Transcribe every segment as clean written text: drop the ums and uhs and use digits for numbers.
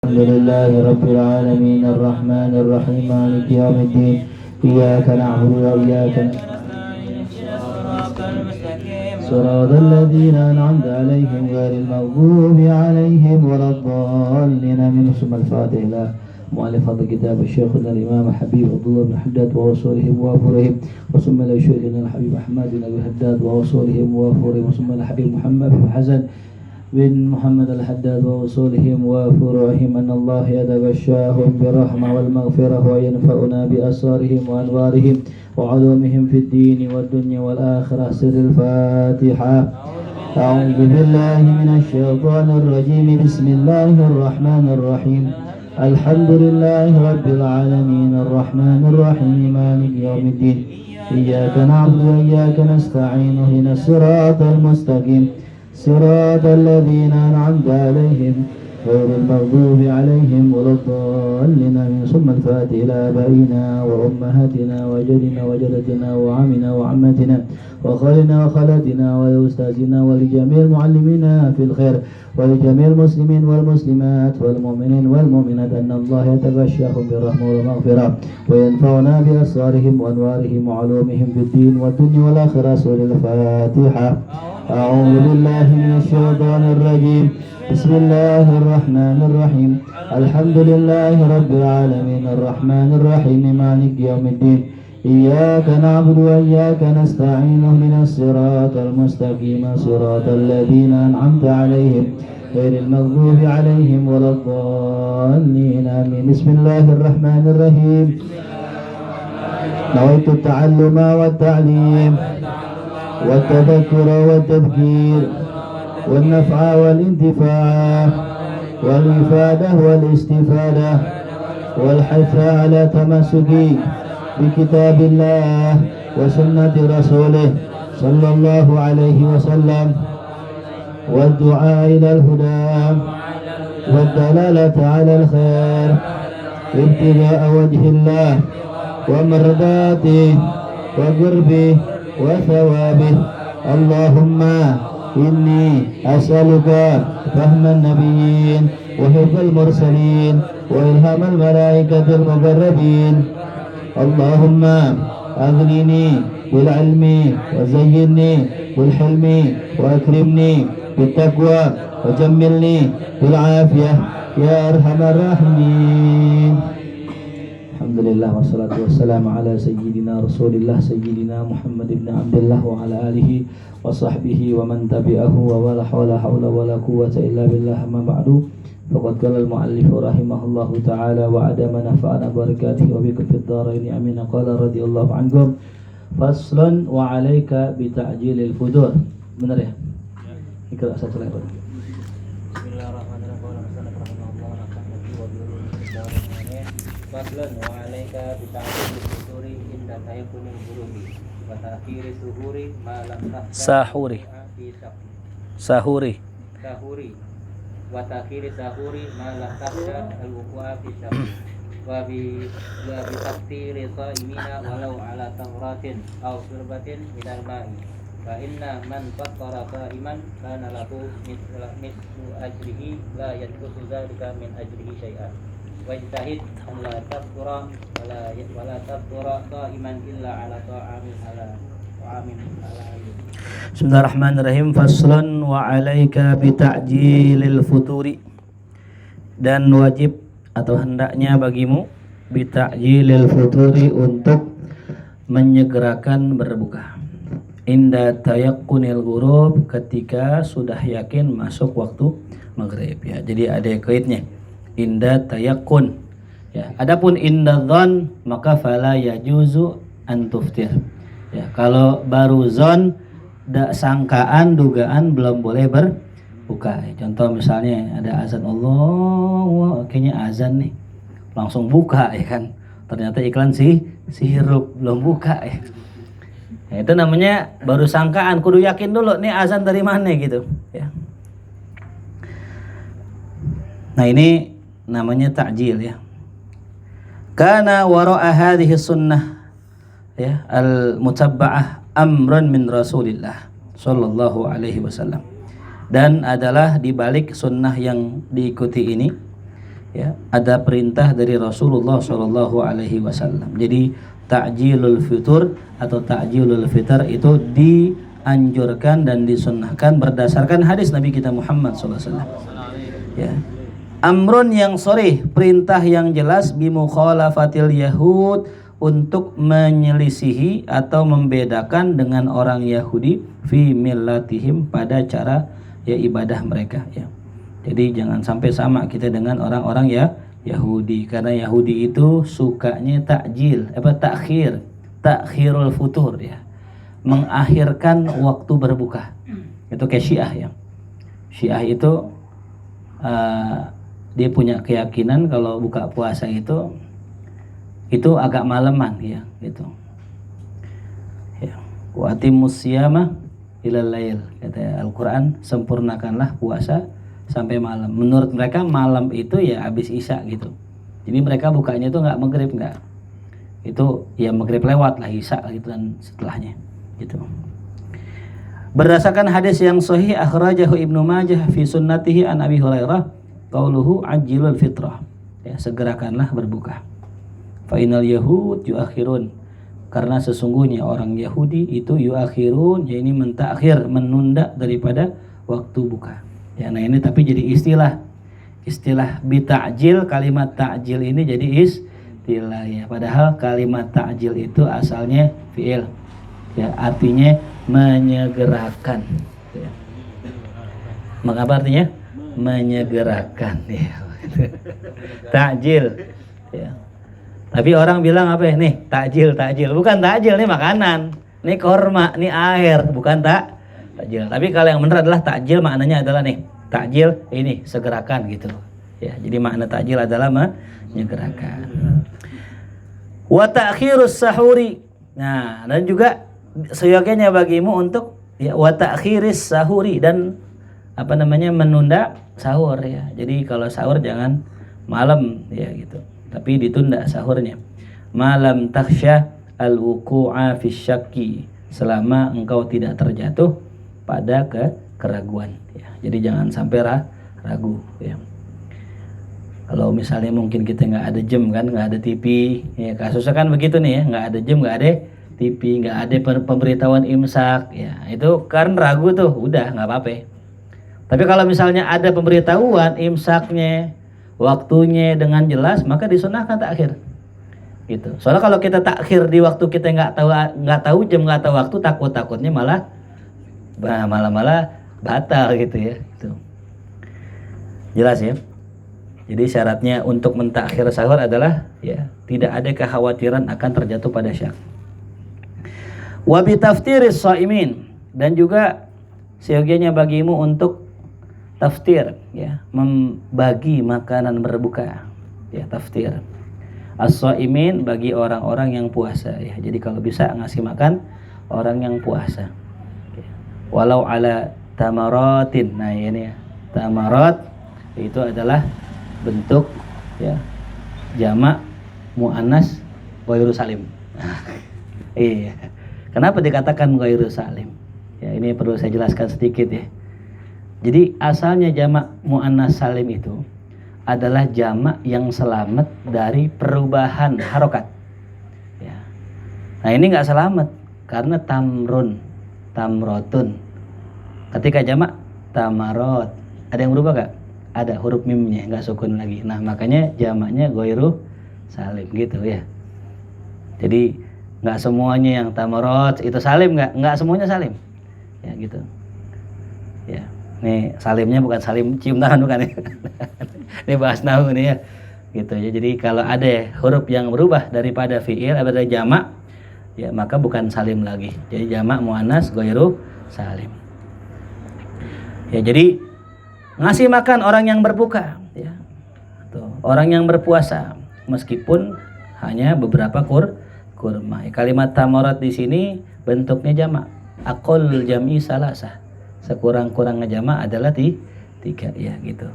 الحمد لله رب العالمين الرحمن الرحيم مالك يوم الدين إياك نعبد وإياك نستعين صراط الذين أنعمت عليهم غير المغضوب عليهم ولا الضالين من ثم الفاتحة له مؤلف هذا الكتاب الشيخنا الإمام حبيب عبد الله بن حداد ووصولهم ووافرهم وثم لشيخنا الحبيب أحمد بن أبي حداد ووصولهم ووافرهم وثم الحبيب محمد بن حسن بن محمد الحداد ووصولهم وفروعهم أن الله يتغشاهم بالرحمة والمغفرة وينفعنا بأسرارهم وأنوارهم وعلومهم في الدين والدنيا والآخرة. سر الفاتحة. أعوذ بالله من الشيطان الرجيم. بسم الله الرحمن الرحيم. الحمد لله رب العالمين الرحمن الرحيم مالك يوم الدين إياك نعبد وإياك نستعين اهدنا الصراط المستقيم صراط الذين أنعمت عليهم غير المغضوب عليهم ولا الضالين. ثم الفاتحة إلى آبائنا وأمهاتنا وجدنا وجدتنا وعمنا وعمتنا وخالنا وخالاتنا ولأستاذنا ولجميع المعلمين في الخير ولجميع المسلمين والمسلمات والمؤمنين والمؤمنات أن الله يتغشاهم بالرحمة والمغفرة وينفعنا بأسرارهم وأنوارهم وعلومهم في الدين والدنيا والآخرة. سورة الفاتحة. أعوذ بالله من الشيطان الرجيم. بسم الله الرحمن الرحيم. الحمد لله رب العالمين الرحمن الرحيم مالك يوم الدين إياك نعبد وإياك نستعين اهدنا الصراط المستقيم صراط الذين أنعمت عليهم غير المغضوب عليهم ولا الضالين آمين. بسم الله الرحمن الرحيم. نويت التعلم والتعليم والتذكر والتذكير والنفع والانتفاع والإفادة والاستفادة والحث على تمسك بكتاب الله وسنة رسوله صلى الله عليه وسلم والدعاء إلى الهدى والدلالة على الخير ابتغاء وجه الله ومرضاته وقربه وثوابه. اللهم إني أسألك فهم النبيين وحفظ المرسلين وإلهام الملائكة المقربين. اللهم أغنني بالعلم وزينني بالحلم وأكرمني بالتقوى وجملني بالعافية يا أرحم الراحمين. Alhamdulillah wassalatu wassalamu ala sayyidina rasulillah sayyidina Muhammad ibn Abdullah wa ala alihi wa sahbihi wa man tabi'ahu wa wala hawla wala quwwata illa billah. Amma ba'du. Faqad qala al-mu'allif rahimahullahu ta'ala wa adama nafa'ana barakatihi wa bikum fid dharain amin. Qala radhiyallahu ankum faslun wa 'alaika bi ta'jilil fudur. Benar ya? Ikra satu lagi. Faslun wa 'alaika bi ta'jilil futuri inda tayaqqunil ghurubi wa ta'khiri suhuri ma lam sahuri wa ta'khiri sahuri ma lam tahsha al-wuqu'a fi sahuri wa bi taqdiri sha'imina walau 'ala tamratin aw surbatin minal ma'i fa inna man fattara sha'iman kana lahu mithlu ajrihi la yanqusu dzalika min ajrihi syai'an. Wajtahid an la taftura wala taftura qa'iman illa ala ta'amin ala Bismillahirrahmanirrahim. Faslun wa 'alaika bi ta'jilil futuri. Dan wajib atau hendaknya bagimu bi ta'jilil futuri untuk menyegerakan berbuka. Inda tayaqqunil ghurub, ketika sudah yakin masuk waktu maghrib ya. Jadi ada kaitnya. Inda tayaqqun ya. Adapun inda dzan maka fala yajuzu an tuftir ya. Kalau baru zon sangkaan dugaan belum boleh berbuka. Contoh misalnya ada azan Allah, kayaknya azan nih, langsung buka ya kan. Ternyata iklan sirup belum buka ya. Ya, itu namanya baru sangkaan, kudu yakin dulu nih azan dari mana gitu ya. Nah ini namanya ta'jil ya. Kana wara'a hadhihi sunnah ya al-mutabba'ah amran min Rasulillah sallallahu alaihi wasallam. Dan adalah di balik sunnah yang diikuti ini ya, ada perintah dari Rasulullah Shallallahu Alaihi Wasallam. Jadi ta'jilul fitur atau ta'jilul fitr itu dianjurkan dan disunnahkan berdasarkan hadis Nabi kita Muhammad SAW. Ya. Amrun yang sharih, perintah yang jelas bimukhalafatil yahud, untuk menyelisihi atau membedakan dengan orang Yahudi fi millatihim, pada cara ya ibadah mereka ya. Jadi jangan sampai sama kita dengan orang-orang ya Yahudi, karena Yahudi itu sukanya takhirul futur ya, mengakhirkan waktu berbuka. Itu kayak Syiah ya. Syiah itu dia punya keyakinan kalau buka puasa itu agak malaman ya gitu. Ya. Wa atimmus siyama ilal lail, kata Al-Qur'an, sempurnakanlah puasa sampai malam. Menurut mereka malam itu ya habis isya gitu. Jadi mereka bukanya itu enggak maghrib, enggak. Itu ya maghrib lewat lah, isya gitu dan setelahnya gitu. Berdasarkan hadis yang sahih akhrajahu Ibnu Majah fi sunnatihi an Abi Hurairah qauluhu ajilul fitrah, ya segerakanlah berbuka. Fa innal yahud yuakhirun, karena sesungguhnya orang Yahudi itu yuakhirun, ya ini mentakhir, menunda daripada waktu buka. Ya, nah ini tapi jadi istilah bita'jil, kalimat ta'jil ini jadi istilah ya. Padahal kalimat ta'jil itu asalnya fi'il. Ya, artinya menyegerakan. Ya. Mengapa artinya? Menyegerakan ya. Ta'jil. Ya. Tapi orang bilang apa ya? Nih, takjil. Bukan takjil, nih makanan. Nih korma, nih air, bukan takjil. Tapi kalau yang benar adalah takjil, maknanya adalah nih, takjil ini segerakan gitu. Ya, jadi makna takjil adalah menyegerakan. Wa ta'khirus sahuri. Nah, dan juga seyogyanya bagimu untuk ya wa ta'khiris sahuri, dan menunda sahur ya. Jadi kalau sahur jangan malam ya gitu, tapi ditunda sahurnya. Malam takhsya al-wuqu'a fi syakki, selama engkau tidak terjatuh pada keraguan ya. Jadi jangan sampai ragu ya. Kalau misalnya mungkin kita nggak ada jam kan, nggak ada TV ya, kasusnya kan begitu nih ya, nggak ada jam, nggak ada TV, nggak ada pemberitahuan imsak ya, itu kan ragu tuh, udah nggak apa-apa. Tapi kalau misalnya ada pemberitahuan imsaknya, waktunya dengan jelas, maka disunahkan takhir. Gitu. Soalnya kalau kita takhir di waktu kita nggak tahu jam, nggak tahu waktu, takutnya malah batal gitu ya. Gitu. Jelas ya. Jadi syaratnya untuk mentakhir sahur adalah ya tidak ada kekhawatiran akan terjatuh pada syak. Wa bi taftiris shaimin, dan juga seyogyanya bagimu untuk taftir ya, membagi makanan berbuka ya, taftir as-shaimin, bagi orang-orang yang puasa ya. Jadi kalau bisa ngasih makan orang yang puasa ya. Walau ala tamaratin. Nah ini ya, tamarat itu adalah bentuk ya jamak muannas ghairu salim. Iya. Kenapa dikatakan ghairu salim? Ya ini perlu saya jelaskan sedikit ya. Jadi asalnya jamak muannas salim itu adalah jamak yang selamat dari perubahan harokat. Ya. Nah ini nggak selamat karena tamrotun. Ketika jamak tamarot, ada yang berubah nggak? Ada huruf mimnya, nggak sukun lagi. Nah makanya jamaknya ghairu salim gitu ya. Jadi nggak semuanya yang tamarot itu salim, nggak semuanya salim. Ya gitu. Ya. Nih salimnya bukan salim cium tangan, bukan ya. Ini bahas nahu nih ya. Gitu ya. Jadi kalau ada huruf yang berubah daripada fi'il atau dari jamak ya, maka bukan salim lagi. Jadi jamak muannas ghairu salim. Ya jadi ngasih makan orang yang berbuka ya. Tuh, orang yang berpuasa meskipun hanya beberapa kurma. Kalimat tamarat di sini bentuknya jamak. Aqall jam'i salasah. Sekurang-kurangnya jamak adalah 3 ya gitu.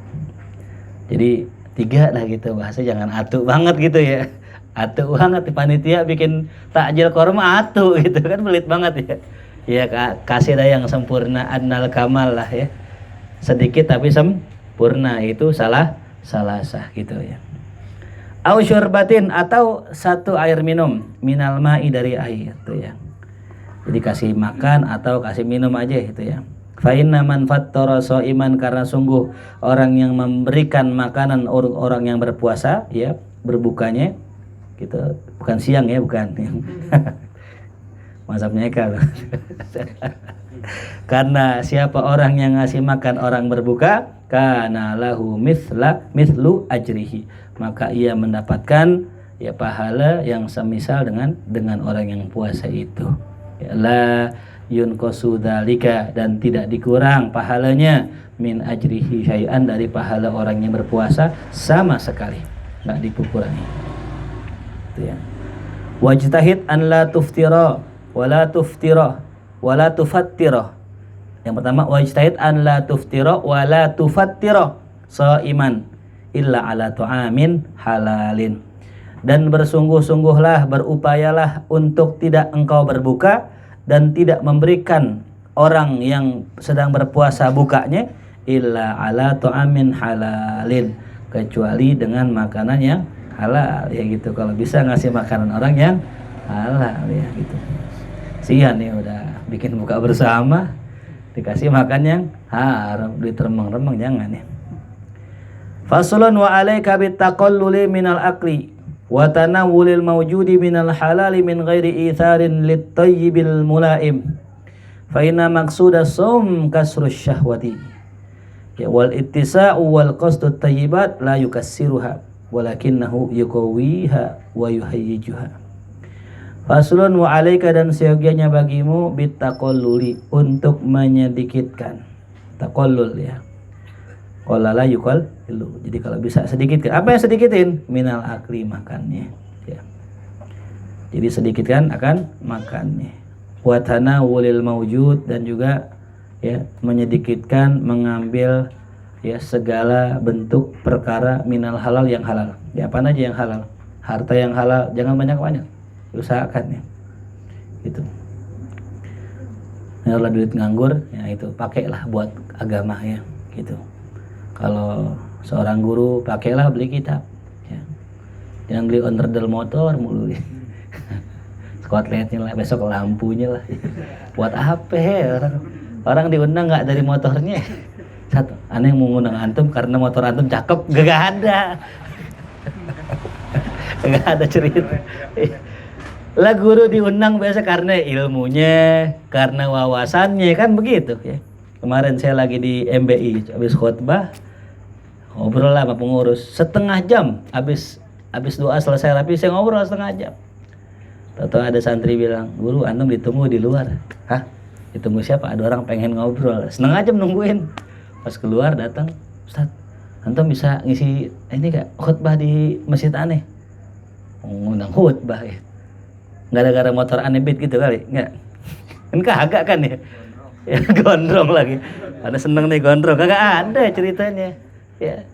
Jadi 3 lah gitu, bahasa jangan atu banget gitu ya. Atu banget, panitia bikin takjil korma atu gitu kan, pelit banget ya. Ya kasih dah yang sempurna, adnal kamal lah ya. Sedikit tapi sempurna, itu salah salasah gitu ya. Au syurbatin atau satu air minum minal ma'i dari air itu ya. Jadi kasih makan atau kasih minum aja itu ya. Fa inna man fattara shaiman karena sungguh orang yang memberikan makanan orang yang berpuasa ya, berbukanya gitu, bukan siang ya, bukan. Mazhabnya Eka. Karena siapa orang yang ngasih makan orang berbuka, kana lahu mithlu ajrihi, maka ia mendapatkan ya pahala yang semisal dengan orang yang puasa itu. Ya, la yunqasu dzalika, dan tidak dikurang pahalanya min ajrihi syai'an, dari pahala orang yang berpuasa sama sekali, enggak dikurangi. Itu ya. Wajtahid an la tuftira wala tuftira wala tufattira. Yang pertama, wajtahid an la tuftira wala tufattira shaiman illa ala tu'amin halalin. Dan bersungguh-sungguhlah, berupayalah untuk tidak engkau berbuka dan tidak memberikan orang yang sedang berpuasa bukanya illa ala tu'amin halalin, kecuali dengan makanan yang halal ya gitu. Kalau bisa ngasih makanan orang yang halal ya gitu. Sian nih udah bikin buka bersama dikasih makan yang haram, diteremeng-remeng, jangan ya. Faslun wa alaika bitaqalluli minal akli wa tanawulil mawjudi minal halali min ghairi itharin lit-tayyibil mulaim. Fa inna maqsuda shaum kasrus syahwati ya wal ittisa'u wal qasdut tayyibat la yukassiruha walakinnahu yuqawiha wa yuhayyijuha. Faslun wa alaika, dan seyogianya bagimu bitaqalluli, untuk menyedikitkan. Taqallul ya. Qallala yuqal ilu. Jadi kalau bisa sedikitkan. Apa yang sedikitin? Minal akli, makannya ya. Jadi sedikitkan akan makannya. Wa tanawulil mawjud, dan juga ya menyedikitkan mengambil ya segala bentuk perkara minal halal, yang halal. Ya apa aja yang halal? Harta yang halal jangan banyak-banyak. Usahakan ya gitu. Kalau duit nganggur ya itu pakailah buat agama ya gitu. Kalau seorang guru pakailah beli kitab ya. Jangan beli onderdel motor mulu ya. Skotletnya lah, besok lampunya lah. Buat apa ya orang diundang nggak dari motornya. Satu, aneh mau ngundang antum karena motor antum cakep, gak ada. Gak ada cerita. Lah guru diundang biasa karena ilmunya, karena wawasannya, kan begitu ya. Kemarin saya lagi di MBI habis khutbah, ngobrol lah sama pengurus setengah jam, habis doa selesai rapi saya ngobrol setengah jam. Tahu ada santri bilang, "Guru, antum ditunggu di luar." Hah? Ditunggu siapa? Ada orang pengen ngobrol. Setengah jam nungguin. Pas keluar datang, "Ustaz, antum bisa ngisi ini gak khutbah di masjid aneh?" Ngundang khutbah ya. Gara-gara motor aneh beat gitu kali, enggak? Kan kagak kan ya? Ya gondrong lagi. Ada seneng nih gondrong, kagak ada ceritanya. Ya.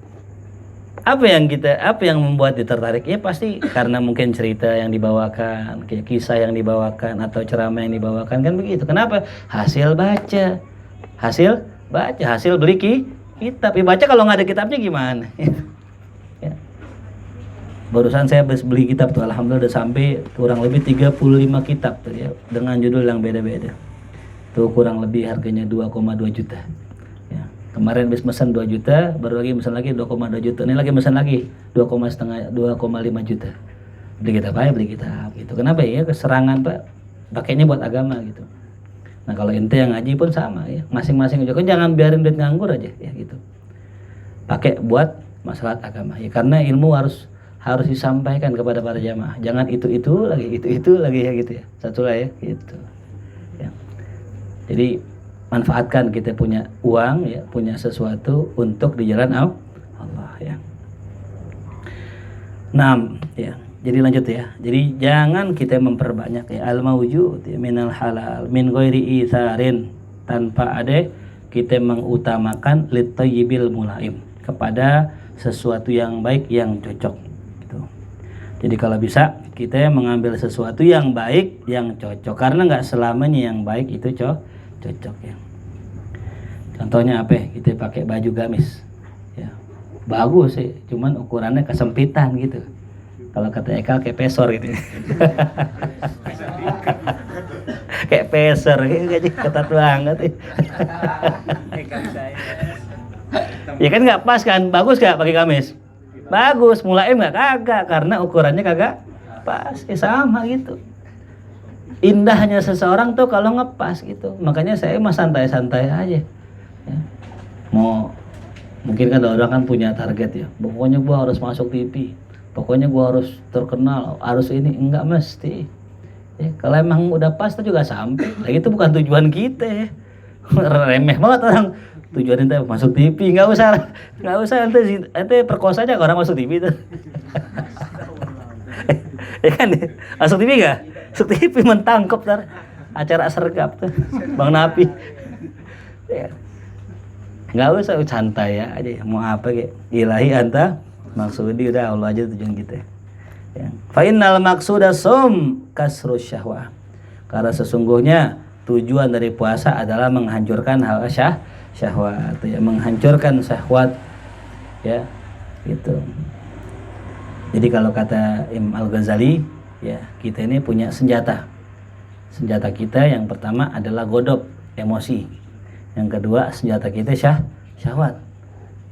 Apa yang membuat dia tertarik? Ya pasti karena mungkin cerita yang dibawakan, kayak kisah yang dibawakan atau ceramah yang dibawakan, kan begitu. Kenapa? Hasil beli kitab. Ya baca kalau nggak ada kitabnya gimana? Ya. Barusan saya beli kitab tuh, alhamdulillah udah sampai kurang lebih 35 kitab tuh ya, dengan judul yang beda-beda. Tuh kurang lebih harganya 2,2 juta. Ya. Kemarin habis pesan 2 juta, baru lagi pesan lagi 2,2 juta. Ini lagi pesan lagi 2,5 juta. Beli kitab gitu. Kenapa ya? Keserangan Pak. Pakainya buat agama gitu. Nah, kalau ente yang ngaji pun sama ya. Masing-masing juga jangan biarin duit nganggur aja ya gitu. Pakai buat masalah agama ya, karena ilmu harus disampaikan kepada para jamaah. Jangan itu lagi ya gitu ya. Satu lah ya gitu. Ya. Jadi manfaatkan kita punya uang ya, punya sesuatu untuk di jalan Allah ya. 6 ya. Jadi lanjut ya. Jadi jangan kita memperbanyak ya al-mawjud ya, minal halal min ghairi itharin, tanpa ada kita mengutamakan lit-tayyibil mulaim, kepada sesuatu yang baik yang cocok. Jadi kalau bisa kita mengambil sesuatu yang baik yang cocok, karena nggak selamanya yang baik itu cocok ya. Contohnya apa? Kita pakai baju gamis, ya. bagus sih, cuman ukurannya kesempitan gitu. Kalau kata Eka kayak pesor gitu. Kayak pesor, kayak ketat banget. Ya kan nggak pas kan, bagus nggak pakai gamis? Bagus, mulaim nggak? Kagak, karena ukurannya kagak pas. Sama gitu. Indahnya seseorang tuh kalau ngepas gitu. Makanya saya mah santai-santai aja. Ya. Mungkin kan orang kan punya target ya. Pokoknya gua harus masuk TV. Pokoknya gua harus terkenal, harus ini. Enggak mesti. Ya, kalau emang udah pas tuh juga sampai. Nah, itu bukan tujuan kita ya. Remeh banget orang. Tujuan ente masuk TV, nggak usah ente perkosa aja orang masuk TV tuh. Ya kan, masuk TV nggak? Masuk TV mentangkap tar acara sergap tuh, Bang Napi. Ya. Nggak usah santai ya aja, mau apa kayak ilahi anta maksudi udah Allah aja tujuan kita. Ya. Fa innal maqsuda sum kasru syahwah. Karena sesungguhnya tujuan dari puasa adalah menghancurkan hawa syahwat ya, menghancurkan syahwat ya gitu. Jadi kalau kata Imam Al-Ghazali ya, kita ini punya senjata kita yang pertama adalah godop emosi, yang kedua senjata kita syahwat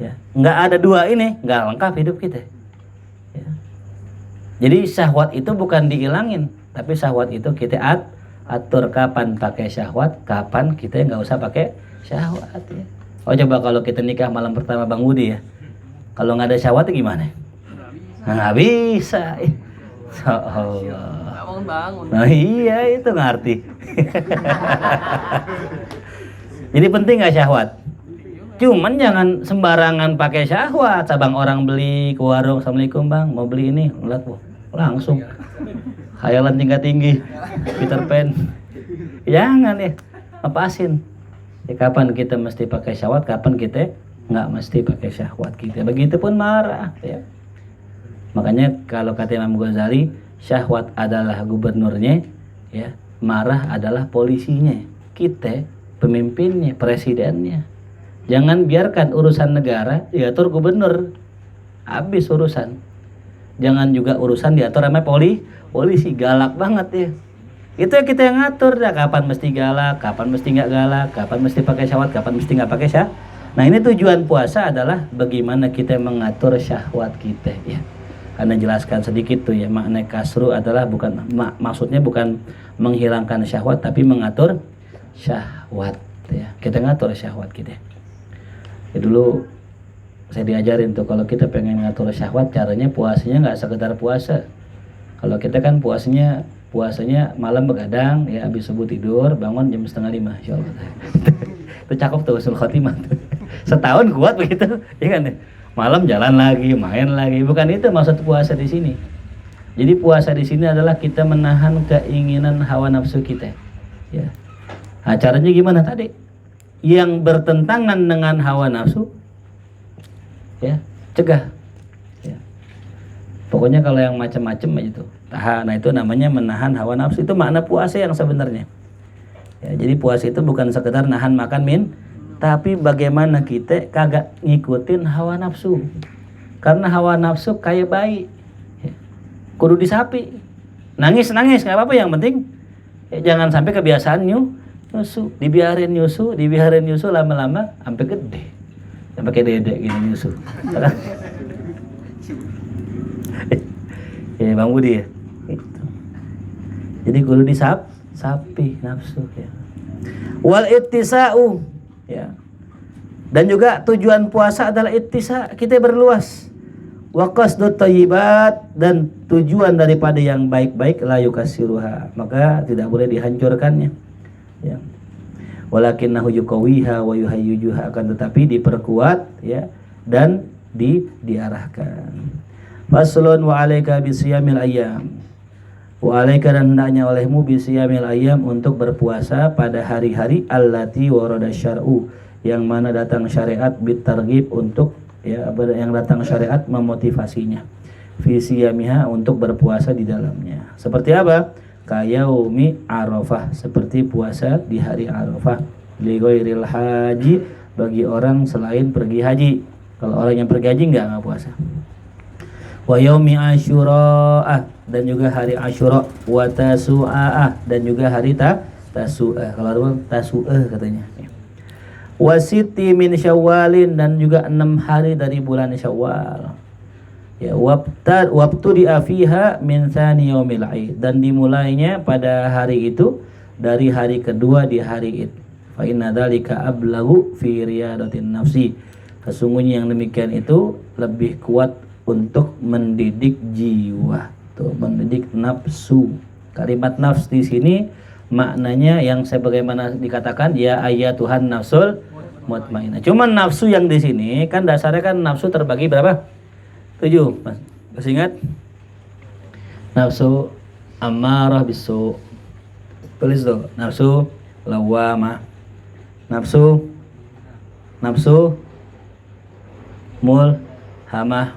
ya. Nggak ada dua ini nggak lengkap hidup kita ya. Jadi syahwat itu bukan dihilangin, tapi syahwat itu kita atur kapan pakai syahwat, kapan kita nggak usah pakai syahwat ya. Oh coba kalau kita nikah malam pertama Bang Budi ya, kalau nggak ada syahwat gimana? Nggak bisa. Allah. Bangun. Nah iya itu ngerti. Jadi penting nggak syahwat? Cuman jangan sembarangan pakai syahwat. Sabang orang beli ke warung, Assalamualaikum Bang, mau beli ini, ngeliat langsung khayalan tinggi Peter Pan. Jangan ya, lepasin. Ya, kapan kita mesti pakai syahwat, kapan kita nggak mesti pakai syahwat kita. Begitupun marah ya. Makanya kalau kata Imam Ghazali, syahwat adalah gubernurnya ya, marah adalah polisinya. Kita pemimpinnya, presidennya. Jangan biarkan urusan negara diatur gubernur. Habis urusan. Jangan juga urusan diatur sama polisi, galak banget ya. Itu yang kita yang ngatur dah, kapan mesti galak, kapan mesti nggak galak, kapan mesti pakai syahwat, kapan mesti nggak pakai syahwat. Nah ini tujuan puasa adalah bagaimana kita mengatur syahwat kita ya. Karena jelaskan sedikit tuh ya, makna kasru adalah bukan maksudnya bukan menghilangkan syahwat, tapi mengatur syahwat ya. Kita ngatur syahwat kita. Ya dulu saya diajarin tuh kalau kita pengen ngatur syahwat, caranya puasanya nggak sekedar puasa. Kalau kita kan puasanya malam begadang ya, habis subuh tidur, bangun jam 4:30 insyaallah. Itu cakep tuh usul khotimah tuh. Setahun kuat begitu, ya kan? Malam jalan lagi, main lagi. Bukan itu maksud puasa di sini. Jadi puasa di sini adalah kita menahan keinginan hawa nafsu kita. Ya. Nah, caranya gimana tadi? Yang bertentangan dengan hawa nafsu ya, cegah. Ya. Pokoknya kalau yang macam-macam itu tahan. Nah itu namanya menahan hawa nafsu. Itu makna puasa yang sebenarnya ya. Jadi puasa itu bukan sekedar nahan makan tapi bagaimana kita kagak ngikutin hawa nafsu. Karena hawa nafsu kayak bayi ya. Kudu disapi. Nangis gak apa-apa, yang penting ya, jangan sampai kebiasaan nyusu. Dibiarin nyusu lama-lama sampai gede, sampai pakai dedek gini nyusu. Ya Bang Budi ya gitu. Jadi kudu disapi nafsu ya. Wal ittisa'u ya. Dan juga tujuan puasa adalah ittisa, kita berluas. Wa qasdut thayyibat, dan tujuan daripada yang baik-baik la yukassiruha, maka tidak boleh dihancurkannya ya. Walakinnahu yuqawiha wa yuhayyujuha, akan tetapi diperkuat ya dan diarahkan. Faslun wa alaika bisiyamil ayyam. Wa alaika, dan hendaknya olehmu bisiyamil ayyam, untuk berpuasa pada hari-hari allati warada syar'u, yang mana datang syariat bitarghib, untuk ya yang datang syariat memotivasinya. Fi siyamiha, untuk berpuasa di dalamnya. Seperti apa? Kayaumi Arafah, seperti puasa di hari Arafah. Li ghairil haji, bagi orang selain pergi haji Kalau orang yang bergaji nggak puasa. Wa yaumi asyura dan juga hari Asyura, wa tasu'a dan juga hari tasu'a. Kalau ada tasu'a katanya. Wa siti min Syawalin dan juga 6 hari dari bulan Syawal. Ya, wabtudi'a fiha min tsani yaumil Id dan dimulainya pada hari itu dari hari kedua di hari Id. Fa inna dzalika ablaghu fi riyadatin nafsi. Sesungguhnya yang demikian itu lebih kuat untuk mendidik jiwa, tuh mendidik nafsu. Kalimat nafs di sini maknanya yang sebagaimana dikatakan ya Tuhan nafsul mutmainnah. Cuman nafsu yang di sini kan dasarnya kan nafsu terbagi berapa? 7, Mas. Masih ingat? Nafsu ammarah bisu. Tulis tuh, nafsu lawamah. Nafsu mulhamah.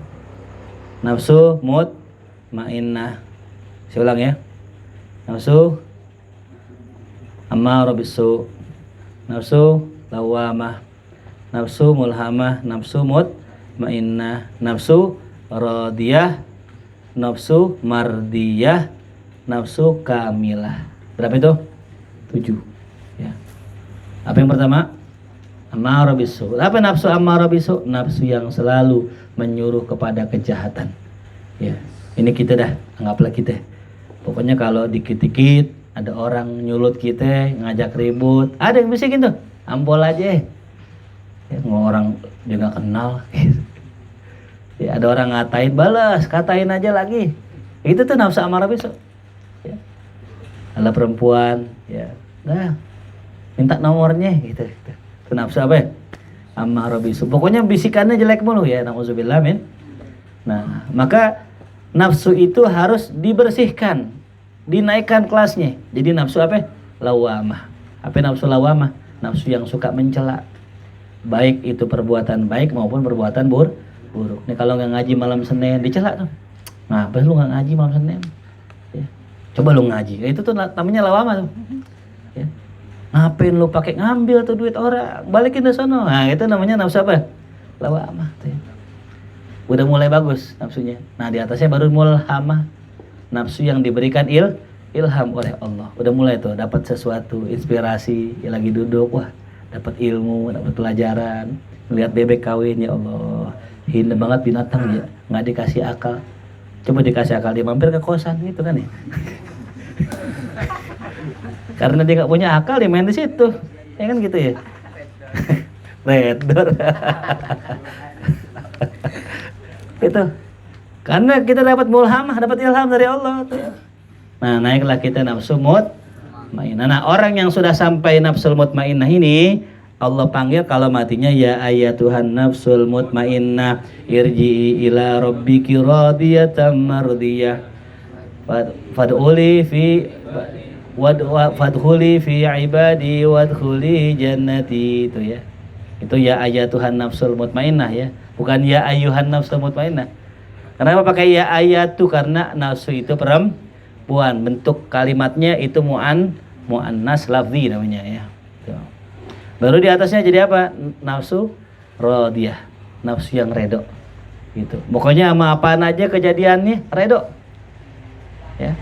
Nafsu mutmainnah. Saya ulang ya. Nafsu ammarah bisu. Nafsu lawamah. Nafsu mulhamah, nafsu mutmainnah, nafsu radiyah, nafsu mardiyah, nafsu kamilah. Berapa itu? 7. Ya. Apa yang pertama? Ammarah bisu. Apa nafsu ammarah bisu? Nafsu yang selalu menyuruh kepada kejahatan. Ya. Ini kita dah, anggaplah kita. Pokoknya kalau dikit-dikit ada orang nyulut kita, ngajak ribut, ada yang bisikin tuh, ampol aja. Ya, orang dia nggak kenal. Ya, ada orang ngatain, balas, katain aja lagi. Itu tuh nafsu amarah bisu. Ya. Ada perempuan, ya, nah, minta nomornya, gitu. Itu nafsu apa ya? Amarah bisu. Pokoknya bisikannya jelek mulu ya, nauzubillah min. Nah, maka nafsu itu harus dibersihkan, dinaikkan kelasnya. Jadi nafsu apa? Lawamah. Apa nafsu lawamah? Nafsu yang suka mencela. Baik itu perbuatan baik maupun perbuatan buruk. Nih kalau nggak ngaji malam Senin dicela tuh. Ngapain lu nggak ngaji malam Senin? Ya. Coba lu ngaji. Itu tuh namanya lawamah tuh. Ya. Ngapain lu pakai ngambil tuh duit orang, balikin ke sono. Nah, itu namanya nafsu apa? Lawamah tuh. Ya. Udah mulai bagus nafsunya. Nah, di atasnya baru mulhamah. Nafsu yang diberikan ilham oleh Allah. Udah mulai tuh dapat sesuatu, inspirasi, ya lagi duduk, wah, dapat ilmu, dapat pelajaran, melihat bebek kawin, ya Allah. Hina banget binatang ya, nggak dikasih akal. Coba dikasih akal dia mampir ke kosan gitu kan ya. Karena dia nggak punya akal dia main di situ, ya kan gitu ya. Red door. Itu. Karena kita dapat mulhamah, dapat ilham dari Allah. Nah, naiklah kita nafsu mutmainnah. Nah, orang yang sudah sampai nafsul mutmainnah ini Allah panggil kalau matinya ya Tuhan nafsul mutmainnah irji'i ila rabbiki radiyatan mardiyah fadkhuli fi ibadi wadkhuli jannati. Itu ya. Itu ya Tuhan nafsul mutmainnah ya. Bukan ya ayyuhan nafsul mutmainnah. Kenapa pakai ya ayatu? Karena nafsu itu perempuan. Bentuk kalimatnya itu muannas lafzi namanya ya. Baru di atasnya jadi apa? Nafsu radiyah, nafsu yang redo. Gitu. Pokoknya sama apaan aja kejadiannya redo. Ya.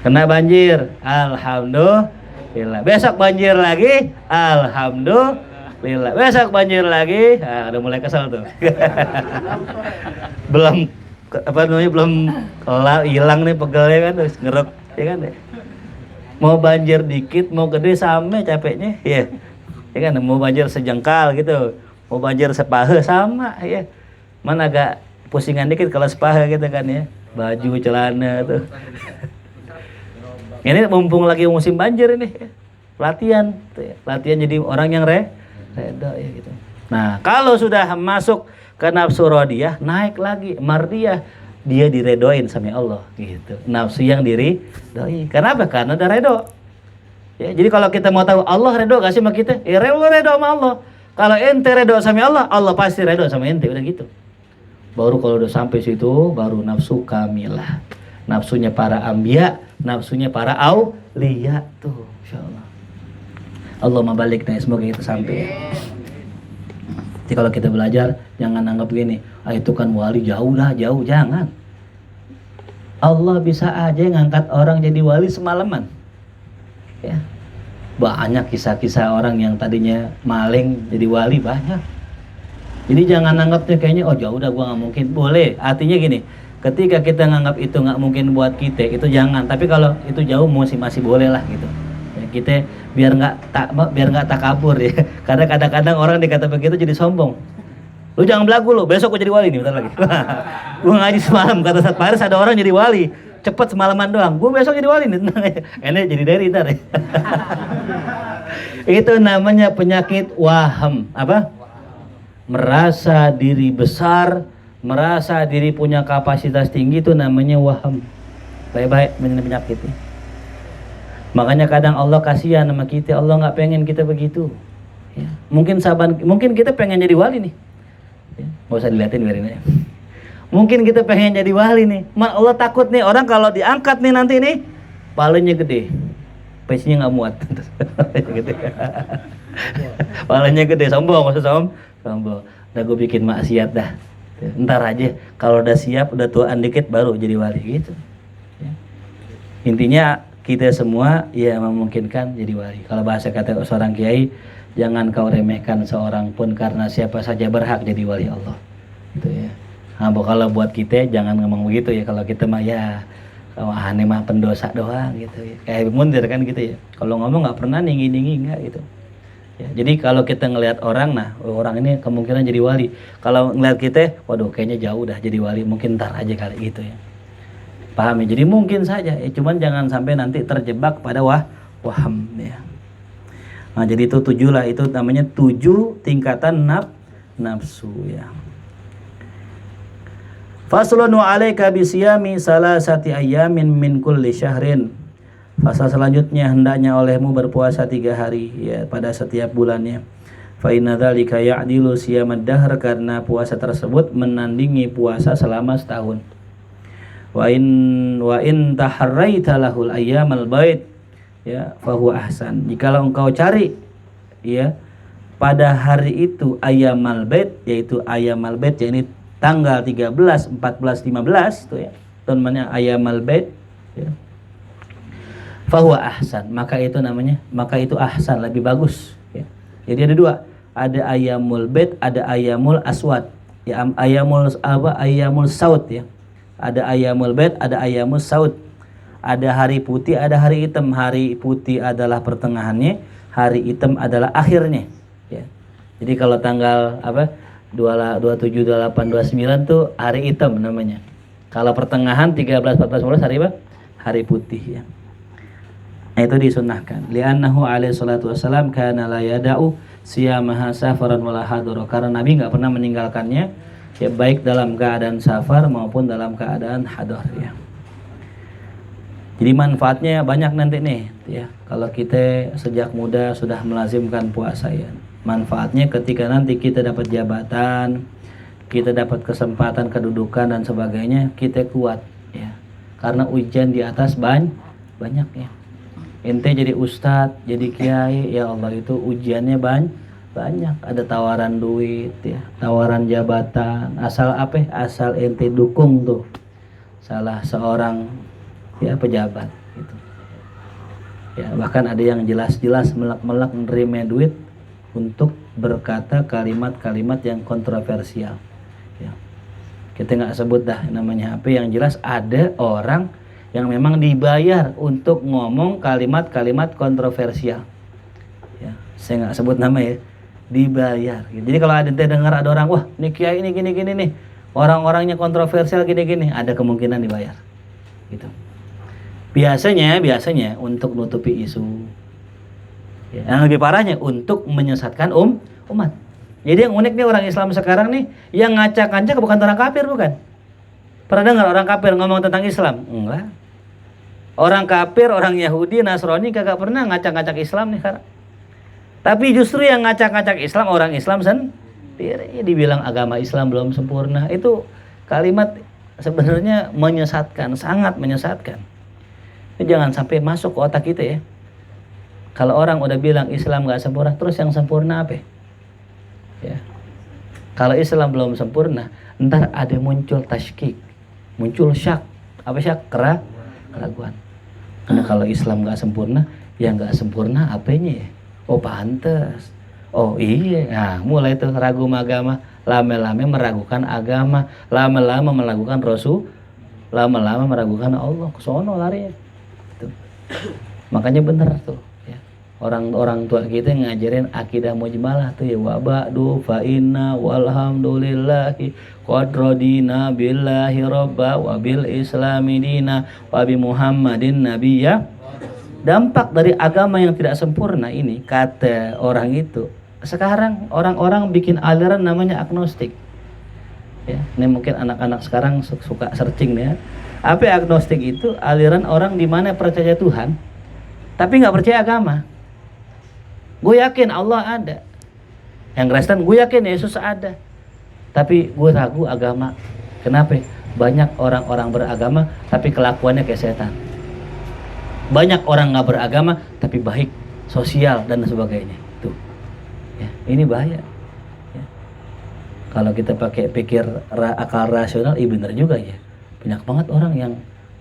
Kena banjir, alhamdulillah. Besok banjir lagi, alhamdulillah. Besok banjir lagi, udah mulai kesal tuh. belum hilang nih pegelnya kan, terus ngerok, ya kan deh. Mau banjir dikit, mau gede sama capeknya, ya. Ya kan, mau banjir sejengkal gitu, mau banjir sepahe sama, ya. Mana agak pusingan dikit kalau sepahe gitu kan ya, baju celana tuh. Ini mumpung lagi musim banjir ini, ya. Latihan jadi orang yang redo ya gitu. Nah, kalau sudah masuk ke nafsu radiyah, naik lagi mardiyah, dia diredoin sama Allah gitu. Nafsu yang diridoi. Kenapa? Karena udah redo. Ya, jadi kalau kita mau tahu Allah redo gak sih sama kita? Redo sama Allah. Kalau ente redo sama Allah, Allah pasti redo sama ente, udah gitu. Baru kalau udah sampai situ, baru nafsu kamilah. Nafsunya para anbiya, nafsunya para auliya tuh, insyaallah. Allah mabalik nih, semoga kita sampai. Jadi kalau kita belajar jangan anggap gini, itu kan wali jauh, jangan. Allah bisa aja ngangkat orang jadi wali semalaman. Ya. Banyak kisah-kisah orang yang tadinya maling jadi wali, banyak. Jadi jangan anggapnya kayaknya jauh dah, gua nggak mungkin. Boleh, artinya gini, ketika kita nganggap itu nggak mungkin buat kita, itu jangan. Tapi kalau itu jauh masih boleh lah gitu. Ya, kita biar nggak takabur ya. Karena kadang-kadang orang dikata begitu jadi sombong. Lu jangan belagu lu, besok gua jadi wali nih, bentar lagi. Gua ngaji semalam, kata Ustaz Faris ada orang jadi wali, cepet semalaman doang. Gua besok jadi wali nih, tenang aja. Ini jadi dari ntar ya. Itu namanya penyakit waham, apa? Merasa diri besar, merasa diri punya kapasitas tinggi, itu namanya waham. Baik-baik penyakit ini. Makanya kadang Allah kasihan sama kita, Allah nggak pengen kita begitu. Ya. Mungkin kita pengen jadi wali nih. Ya. Nggak usah dilihatin, biarin aja. Mungkin kita pengen jadi wali nih. Allah takut nih orang kalau diangkat nih nanti nih, palanya gede, pecinya nggak muat. Palanya gede, sombong, maksud sombong. Udah gue bikin maksiat dah. Ntar aja kalau udah siap, udah tuaan dikit baru jadi wali gitu. Ya. Intinya kita semua ya memungkinkan jadi wali. Kalau bahasa kata seorang kiai, jangan kau remehkan seorang pun karena siapa saja berhak jadi wali Allah. Gitu ya. Nah, kalau buat kita jangan ngomong begitu ya. Kalau kita mah ya aneh mah pendosa doang gitu ya. Kayak Mundir kan gitu ya. Kalau ngomong nggak pernah ninggi nggak gitu. Ya, jadi kalau kita ngelihat orang, nah orang ini kemungkinan jadi wali. Kalau ngelihat kita, waduh kayaknya jauh dah jadi wali, mungkin ntar aja kali gitu ya. Paham ya? Jadi mungkin saja, cuman jangan sampai nanti terjebak pada waham ya. Nah jadi itu 7 lah, itu namanya 7 tingkatan nafsu ya. Faslun wa alaika bisiyami salasati ayyamin min kulli syahrin. Pasal selanjutnya, hendaknya olehmu berpuasa 3 hari ya pada setiap bulannya. Fa inna dzalika ya'dilu siyamad dahr, karena puasa tersebut menandingi puasa selama setahun. Wa in taharraita lahul ayyamal bait ya fa huwa ahsan. Jikalau engkau cari ya pada hari itu ayyamal bait, yaitu ayyamal bait yakni tanggal 13, 14, 15 itu ya. Itu namanya ayyamal bait ya. Fahuwa ahsan, maka itu ahsan, lebih bagus ya. Jadi ada 2, ada ayyamul bait, ada ayyamul aswad ya, ayyamul saud ya. Ada ayyamul bait, ada ayyamul saud. Ada hari putih, ada hari hitam. Hari putih adalah pertengahannya, hari hitam adalah akhirnya ya. Jadi kalau tanggal 27, 28, 29 tuh hari hitam namanya. Kalau pertengahan 13, 14, 15 hari apa? Hari putih ya. Itu disunahkan. Li'annahu alaihi salatu wassalam kana la yada'u siyamaha safaran wala hadara. Karena Nabi enggak pernah meninggalkannya ya, baik dalam keadaan safar maupun dalam keadaan hadar ya. Jadi manfaatnya banyak nanti nih ya. Kalau kita sejak muda sudah melazimkan puasa ya. Manfaatnya ketika nanti kita dapat jabatan, kita dapat kesempatan, kedudukan dan sebagainya, kita kuat ya. Karena ujian di atas banyak ya. Ente jadi ustadz, jadi kiai, ya Allah itu ujiannya banyak. Ada tawaran duit ya, tawaran jabatan, asal ente dukung tuh salah seorang ya pejabat gitu. Ya, bahkan ada yang jelas-jelas melak-melak menerima duit untuk berkata kalimat-kalimat yang kontroversial ya. Kita nggak sebut dah namanya apa, yang jelas ada orang yang memang dibayar untuk ngomong kalimat-kalimat kontroversial ya. Saya nggak sebut nama ya, dibayar gitu. Jadi kalau ada dengar ada orang, wah ini kiai ini gini nih, orang-orangnya kontroversial gini, ada kemungkinan dibayar gitu. Biasanya untuk nutupi isu ya. Yang lebih parahnya untuk menyesatkan umat. Jadi yang unik nih orang Islam sekarang nih, yang ngacak-ngacak bukan orang kafir, bukan. Pernah dengar orang kafir ngomong tentang Islam? Enggak. Orang kafir, orang Yahudi, Nasrani kagak pernah ngacak-ngacak Islam nih sekarang. Tapi justru yang ngacak-ngacak Islam orang Islam sendiri, dibilang agama Islam belum sempurna. Itu kalimat sebenarnya menyesatkan, sangat menyesatkan. Ini jangan sampai masuk ke otak kita ya. Kalau orang udah bilang Islam gak sempurna, terus yang sempurna apa? Ya. Kalau Islam belum sempurna, ntar ada muncul tasykik, muncul syak. Apa syak? Keraguan. Karena kalau Islam nggak sempurna, ya nggak sempurna apanya ya? Oh pantes. Oh iya. Nah mulai tuh ragu sama agama, lama-lama meragukan agama, lama-lama meragukan Rasul, lama-lama meragukan Allah. Kesono larinya. Tuh. Makanya bener tuh. Ya. Orang tua kita ngajarin akidah mujmalah tuh ya, wa ba'du fa inna walhamdulillahi qad radina billahi robba wa bil islami dina wa bi muhammadin nabiyya. Dampak dari agama yang tidak sempurna ini, kata orang itu, sekarang orang-orang bikin aliran namanya agnostik. Ya, ini mungkin anak-anak sekarang suka searching nih ya. Apa agnostik itu? Aliran orang di mana percaya Tuhan, tapi nggak percaya agama. Gue yakin Allah ada. Yang Kristen, gue yakin Yesus ada. Tapi gue ragu agama. Kenapa? Banyak orang-orang beragama, tapi kelakuannya kayak setan. Banyak orang nggak beragama tapi baik, sosial dan sebagainya. Tuh, ya, ini bahaya. Ya. Kalau kita pakai pikir akal rasional, iya benar juga ya. Banyak banget orang yang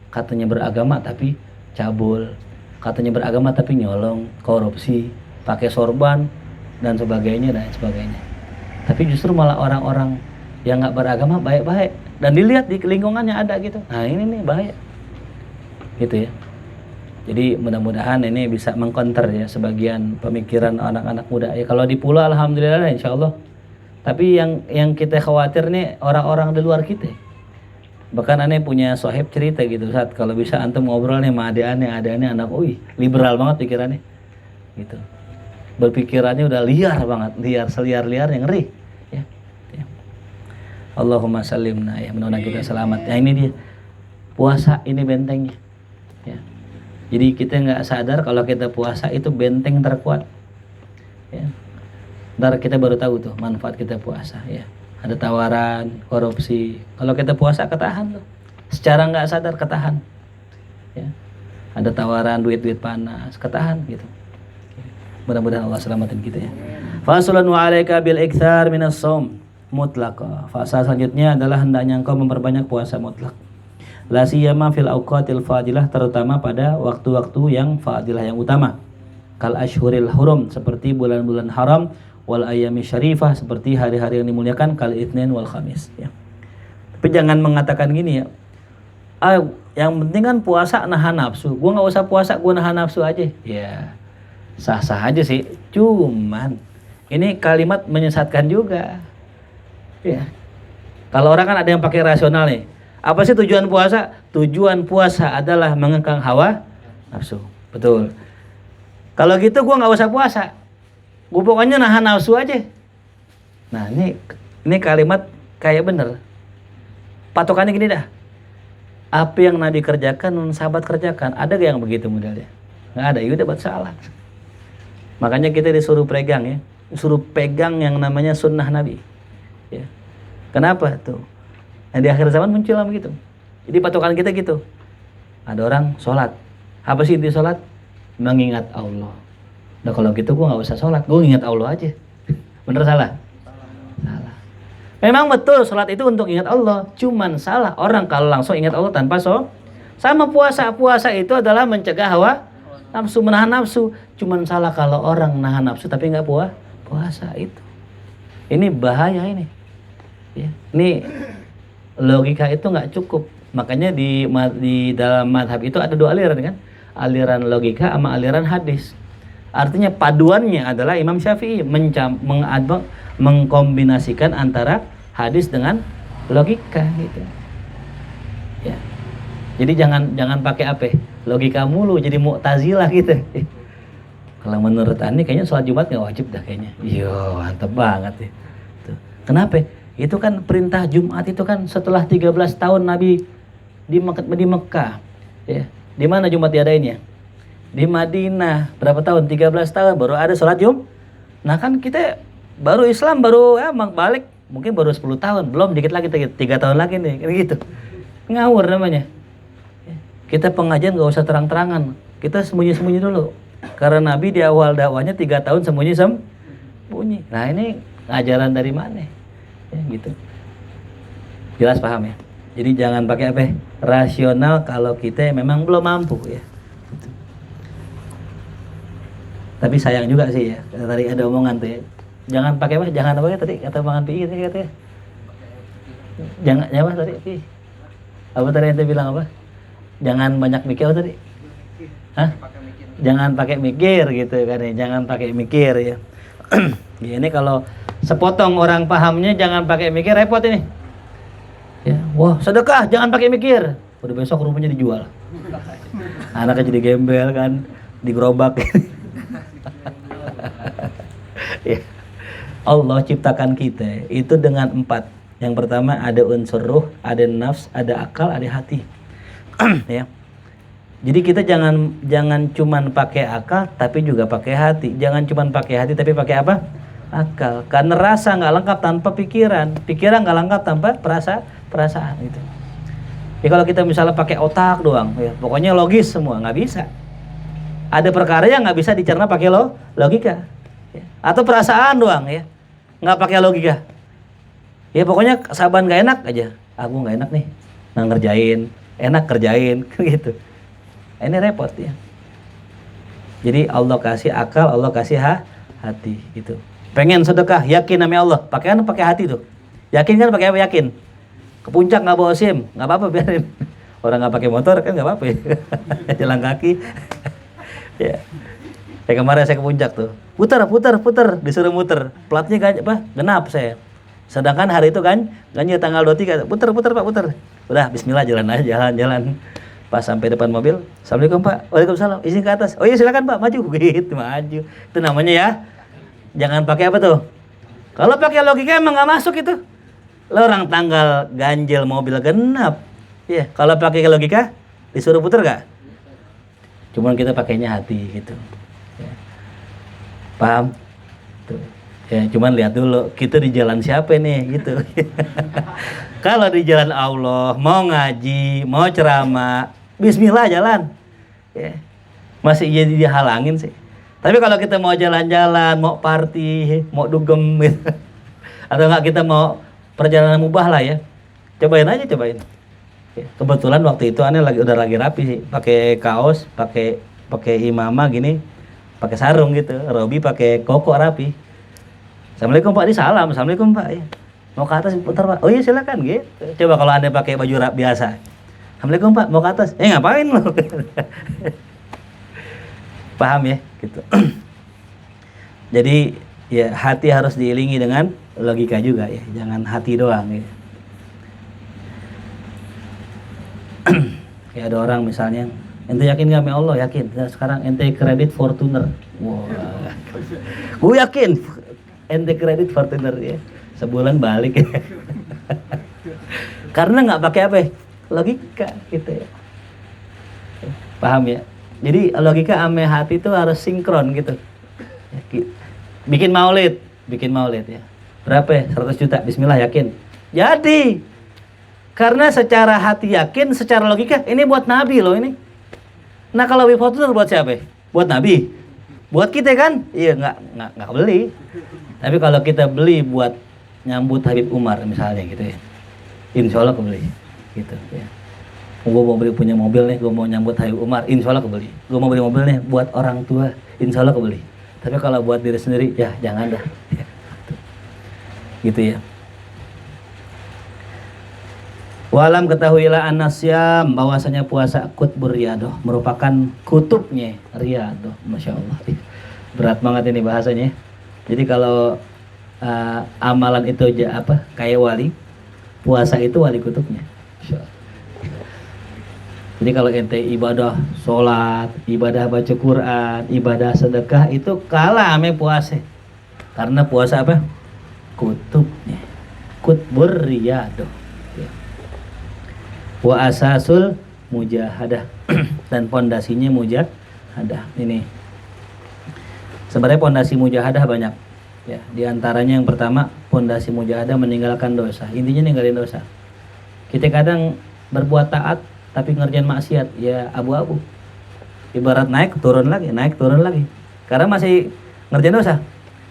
katanya beragama tapi cabul, katanya beragama tapi nyolong, korupsi, pakai sorban dan sebagainya dan sebagainya. Tapi justru malah orang-orang yang nggak beragama baik-baik dan dilihat di lingkungannya ada gitu. Nah ini nih bahaya, gitu ya. Jadi mudah-mudahan ini bisa mengcounter ya sebagian pemikiran anak-anak muda. Ya kalau di pulau alhamdulillah insya Allah. Tapi yang kita khawatir nih orang-orang di luar kita. Bahkan aneh punya sohib cerita gitu, saat kalau bisa antum ngobrol nih sama adik-adik anak liberal banget pikirannya. Gitu. Berpikirannya udah liar banget, seliar-liar yang ngeri. Ya. Ya. Allahumma salimna ya, mudah-mudahan kita selamat. Ya ini dia. Puasa ini bentengnya. Ya. Jadi kita nggak sadar kalau kita puasa itu benteng terkuat. Ya. Ntar kita baru tahu tuh manfaat kita puasa. Ya. Ada tawaran, korupsi. Kalau kita puasa ketahan tuh. Secara nggak sadar ketahan. Ya. Ada tawaran duit-duit panas, ketahan gitu. Mudah-mudahan Allah selamatin kita ya. Fasulun wa 'alaika bil iktsar minas shaum mutlaqa. Fasa selanjutnya adalah hendaknya engkau memperbanyak puasa mutlak. La siyama fil awqatil fadilah, terutama pada waktu-waktu yang fadilah yang utama. Kal ashhuril hurum, seperti bulan-bulan haram, wal ayyami syarifah, seperti hari-hari yang dimuliakan, kal itsnin wal khamis ya. Tapi jangan mengatakan gini ya. Yang penting kan puasa nahan nafsu. Gua enggak usah puasa, gua nahan nafsu aja. Ya. Sah-sah aja sih. Cuman ini kalimat menyesatkan juga. Ya. Kalau orang kan ada yang pakai rasional nih. Apa sih tujuan puasa? Tujuan puasa adalah mengekang hawa nafsu. Betul. Kalau gitu gue nggak usah puasa. Gue pokoknya nahan nafsu aja. Nah ini kalimat kayak bener. Patokannya gini dah. Apa yang Nabi kerjakan, sahabat kerjakan. Ada gak yang begitu modelnya? Nggak ada. Ya udah buat salah. Makanya kita disuruh pegang ya. Disuruh pegang yang namanya sunnah Nabi. Ya. Kenapa tuh? Nah di akhir zaman muncul begitu. Jadi patokan kita gitu. Ada orang sholat. Apa sih inti sholat? Mengingat Allah. Nah kalau gitu gue gak usah sholat. Gue ingat Allah aja. Bener salah? Salah. Memang betul sholat itu untuk ingat Allah. Cuman salah orang kalau langsung ingat Allah tanpa sama puasa. Puasa itu adalah mencegah hawa nafsu, menahan nafsu. Cuman salah kalau orang nahan nafsu tapi gak puasa itu. Ini bahaya ini. Ya. Ini logika itu nggak cukup. Makanya di dalam madhab itu ada dua aliran kan, aliran logika sama aliran hadis. Artinya paduannya adalah Imam Syafi'i mengkombinasikan antara hadis dengan logika gitu. Ya. Jadi jangan pakai apa logika mulu jadi Mu'tazilah gitu. Kalau menurut Ani kayaknya sholat Jumat nggak wajib dah kayaknya. Yo mantep banget ya. Tuh. Kenapa? Itu kan perintah Jumat itu kan setelah 13 tahun Nabi di Mekah. Ya. Di mana Jumat diadainnya? Di Madinah. Berapa tahun? 13 tahun baru ada sholat Jumat. Nah kan kita baru Islam baru balik mungkin baru 10 tahun. Belum dikit lagi 3 tahun lagi nih. Gitu. Ngawur namanya. Kita pengajian gak usah terang-terangan. Kita sembunyi-sembunyi dulu. Karena Nabi di awal dakwanya 3 tahun sembunyi. Nah ini ajaran dari mana? Ya, gitu. Jelas paham ya? Jadi jangan pakai apa? Rasional kalau kita memang belum mampu ya. Gitu. Tapi sayang juga sih ya. Tadi ada omongan tuh ya. Jangan pakai apa? Jangan apa ya tadi kata omongan PI tadi katanya. Jangan apa tadi PI? Apa tadi ente bilang apa? Jangan banyak mikir apa tadi? Hah? Jangan pakai mikir gitu kan ya. Jangan pakai mikir ya. Ya, ini kalau sepotong orang pahamnya jangan pakai mikir repot ini. Ya, wah sedekah jangan pakai mikir. Udah besok rumahnya dijual. Anaknya jadi gembel kan, digerobak. Ya. Allah ciptakan kita itu dengan 4. Yang pertama ada unsur ruh, ada nafs, ada akal, ada hati. Ya. Jadi kita jangan cuman pakai akal tapi juga pakai hati. Jangan cuman pakai hati tapi pakai apa? Akal. Karena rasa nggak lengkap tanpa pikiran, pikiran nggak lengkap tanpa perasaan gitu. Ya kalau kita misalnya pakai otak doang, ya, pokoknya logis semua nggak bisa. Ada perkara yang nggak bisa dicerna pakai logika, ya. Atau perasaan doang ya, nggak pakai logika. Ya pokoknya saban nggak enak aja, aku nggak enak nih, nah ngerjain, enak kerjain, gitu. Ini repot ya. Jadi Allah kasih akal, Allah kasih hati, gitu. Pengen sedekah, yakin nama Allah, pakai hati tuh. Yakin kan pakai apa yakin? Ke puncak nggak bawa SIM, nggak apa-apa biarin. Orang nggak pakai motor kan nggak apa-apa ya. Jalan kaki. Ya. Kayak kemarin saya ke puncak tuh. Putar, disuruh muter. Platnya genap saya. Sedangkan hari itu ganjil tanggal 23. Putar Pak, putar. Udah bismillah jalan. Pas sampai depan mobil, Assalamualaikum Pak. Waalaikumsalam. Izin ke atas. Oh iya silakan Pak, maju. Gitu, maju. Itu namanya ya. Jangan pakai apa tuh? Kalau pakai logika emang nggak masuk itu. Lo orang tanggal ganjil mobil genap. Ya, kalau pakai logika disuruh putar gak? Cuman kita pakainya hati gitu. Ya. Paham? Tuh. Ya, cuman lihat dulu kita di jalan siapa nih gitu. Kalau di jalan Allah, mau ngaji, mau ceramah, bismillah jalan. Ya. Masih jadi dihalangin sih. Tapi kalau kita mau jalan-jalan, mau party, mau dugem gitu. Atau enggak kita mau perjalanan mubah lah ya. Cobain. Ya. Kebetulan waktu itu aneh udah lagi rapi sih, pakai kaos, pakai imamah gini, pakai sarung gitu. Robi pakai koko rapi. Assalamualaikum Pak, salam. Assalamualaikum Pak. Ya. Mau ke atas putar Pak. Oh iya silakan gitu. Coba kalau Anda pakai baju rap biasa. Assalamualaikum Pak, mau ke atas. Ngapain lo? Paham ya gitu. Jadi ya hati harus diiringi dengan logika juga ya. Jangan hati doang ya. Kayak ada orang misalnya, ente yakin gak sama Allah? Yakin. Nah, sekarang ente kredit Fortuner. Wah. Gue yakin ente kredit Fortuner ya. Sebulan balik ya. Karena nggak pakai apa? Logika gitu ya. Paham ya? Jadi logika ame hati itu harus sinkron gitu. Bikin maulid ya. Berapa ya? 100 juta. Bismillah yakin. Jadi karena secara hati yakin, secara logika ini buat Nabi loh ini. Nah kalau beli Fortuner buat siapa? Buat Nabi. Buat kita kan? Iya nggak beli. Tapi kalau kita beli buat nyambut Habib Umar misalnya gitu ya. Insya Allah kebeli gitu ya. Gue mau beli punya mobil nih, gue mau nyambut Habib Umar, insya Allah kebeli. Gue mau beli mobil nih buat orang tua, insya Allah kebeli. Tapi kalau buat diri sendiri, ya jangan dah. Ya, gitu ya. Walam ketahuilah anasyam bahwasanya puasa kutbur riyadoh merupakan kutubnya riyadoh, masya Allah. Berat banget ini bahasanya. Jadi kalau amalan itu aja kayak wali, puasa itu wali kutubnya. Masya Allah. Jadi kalau ente ibadah sholat, ibadah baca Quran, ibadah sedekah itu kalah ame puasa. Karena puasa apa? Kutubnya. Kutbur riyadoh. Ya. Wa asasul mujahadah. Dan pondasinya mujahadah. Ini. Sebenarnya pondasi mujahadah banyak. Ya, di antaranya yang pertama, pondasi mujahadah meninggalkan dosa. Intinya ninggalin dosa. Kita kadang berbuat taat tapi ngerjain maksiat ya abu-abu. Ibarat naik turun lagi karena masih ngerjain dosa.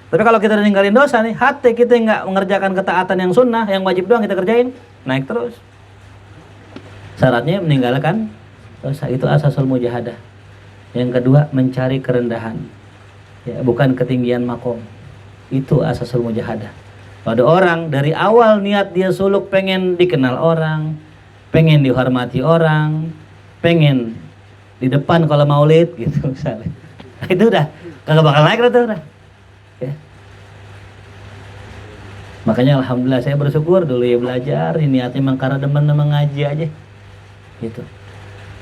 Tapi kalau kita ninggalin dosa nih, hati kita nggak mengerjakan ketaatan yang sunnah, yang wajib doang kita kerjain, naik terus. Syaratnya meninggalkan dosa, itu asasul mujahadah. Yang kedua, mencari kerendahan, ya, bukan ketinggian makom. Itu asasul mujahadah. Ada orang dari awal niat dia suluk pengen dikenal orang, pengen dihormati orang, pengen di depan kalau maulid gitu misalnya. Nah, itu udah kagak bakal naik udah. Ya. Makanya alhamdulillah saya bersyukur dulu ya belajar, niatnya memang karena demen ngaji aja. Gitu.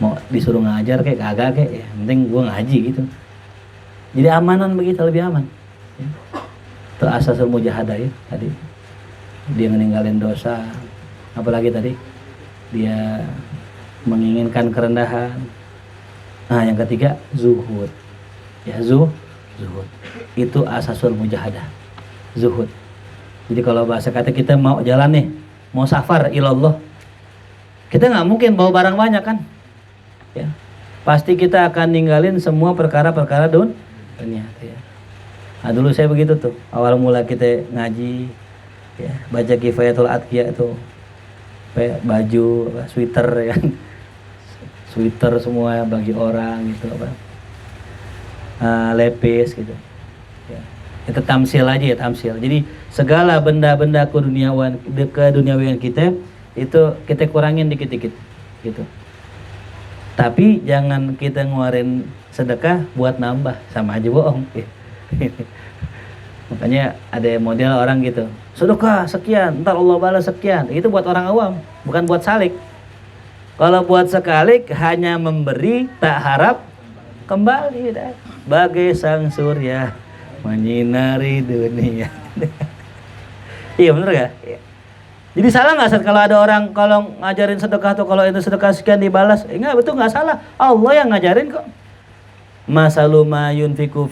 Mau disuruh ngajar kayak kagak kayak ya, penting gua ngaji gitu. Jadi amanan begitu, lebih aman. Ya. Itu asasul mujahadah ya tadi. Dia meninggalin dosa, apalagi tadi dia menginginkan kerendahan. Nah, yang ketiga zuhud. Ya, zuhud. Itu asasul mujahadah. Zuhud. Jadi kalau bahasa kata kita mau jalan nih, mau safar ilallah, kita nggak mungkin bawa barang banyak kan? Ya, pasti kita akan ninggalin semua perkara-perkara dunia. Ya. Nah, dulu saya begitu tuh, awal mula kita ngaji, ya, baca Kifayatul Atqiya itu, baju, sweater ya, sweater semua bagi orang gitu apa, lepis gitu. Ya. Itu tamsil aja ya, tamsil. Jadi segala benda-benda keduniawian kita itu kita kurangin dikit-dikit gitu. Tapi jangan kita ngeluarin sedekah buat nambah, sama aja bohong. Makanya ada model orang gitu, sedekah sekian, ntar Allah balas sekian. Itu buat orang awam, bukan buat salik. Kalau buat sekalik hanya memberi, tak harap kembali. Bagai sang surya menyinari dunia. Iya bener gak? Jadi salah nggak kalau ada orang kalau ngajarin sedekah tuh kalau itu sedekah sekian dibalas? Enggak, betul nggak salah. Allah yang ngajarin kok. Masaluma yunfiku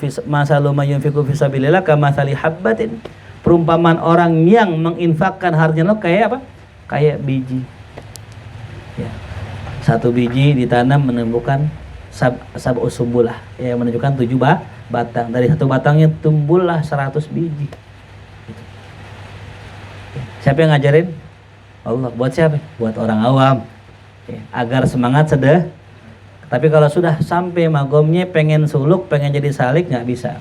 fisabilillah kamathali habbatin. Perumpamaan orang yang menginfakkan hartanya kayak apa? Kayak biji. Ya. Satu biji ditanam menumbuhkan sab'usumbulah, yang menunjukkan 7 batang. Dari satu batangnya tumbuhlah 100 biji. Siapa yang ngajarin? Allah. Buat siapa? Buat orang awam, ya, agar semangat sedekah. Tapi kalau sudah sampai magomnya pengen suluk, pengen jadi salik, nggak bisa.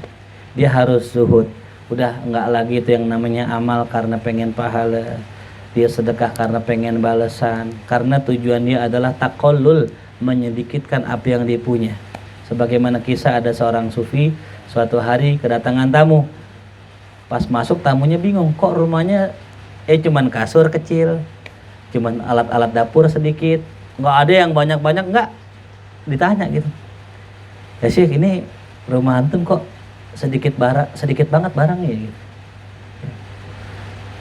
Dia harus zuhud. Udah nggak lagi itu yang namanya amal karena pengen pahala. Dia sedekah karena pengen balasan. Karena tujuan dia adalah taqallul, menyedikitkan apa yang dia punya. Sebagaimana kisah ada seorang sufi, suatu hari kedatangan tamu. Pas masuk tamunya bingung, kok rumahnya cuman kasur kecil, cuman alat-alat dapur sedikit, nggak ada yang banyak-banyak, nggak. Ditanya gitu, ya sih ini rumah antum kok sedikit banget barangnya gitu.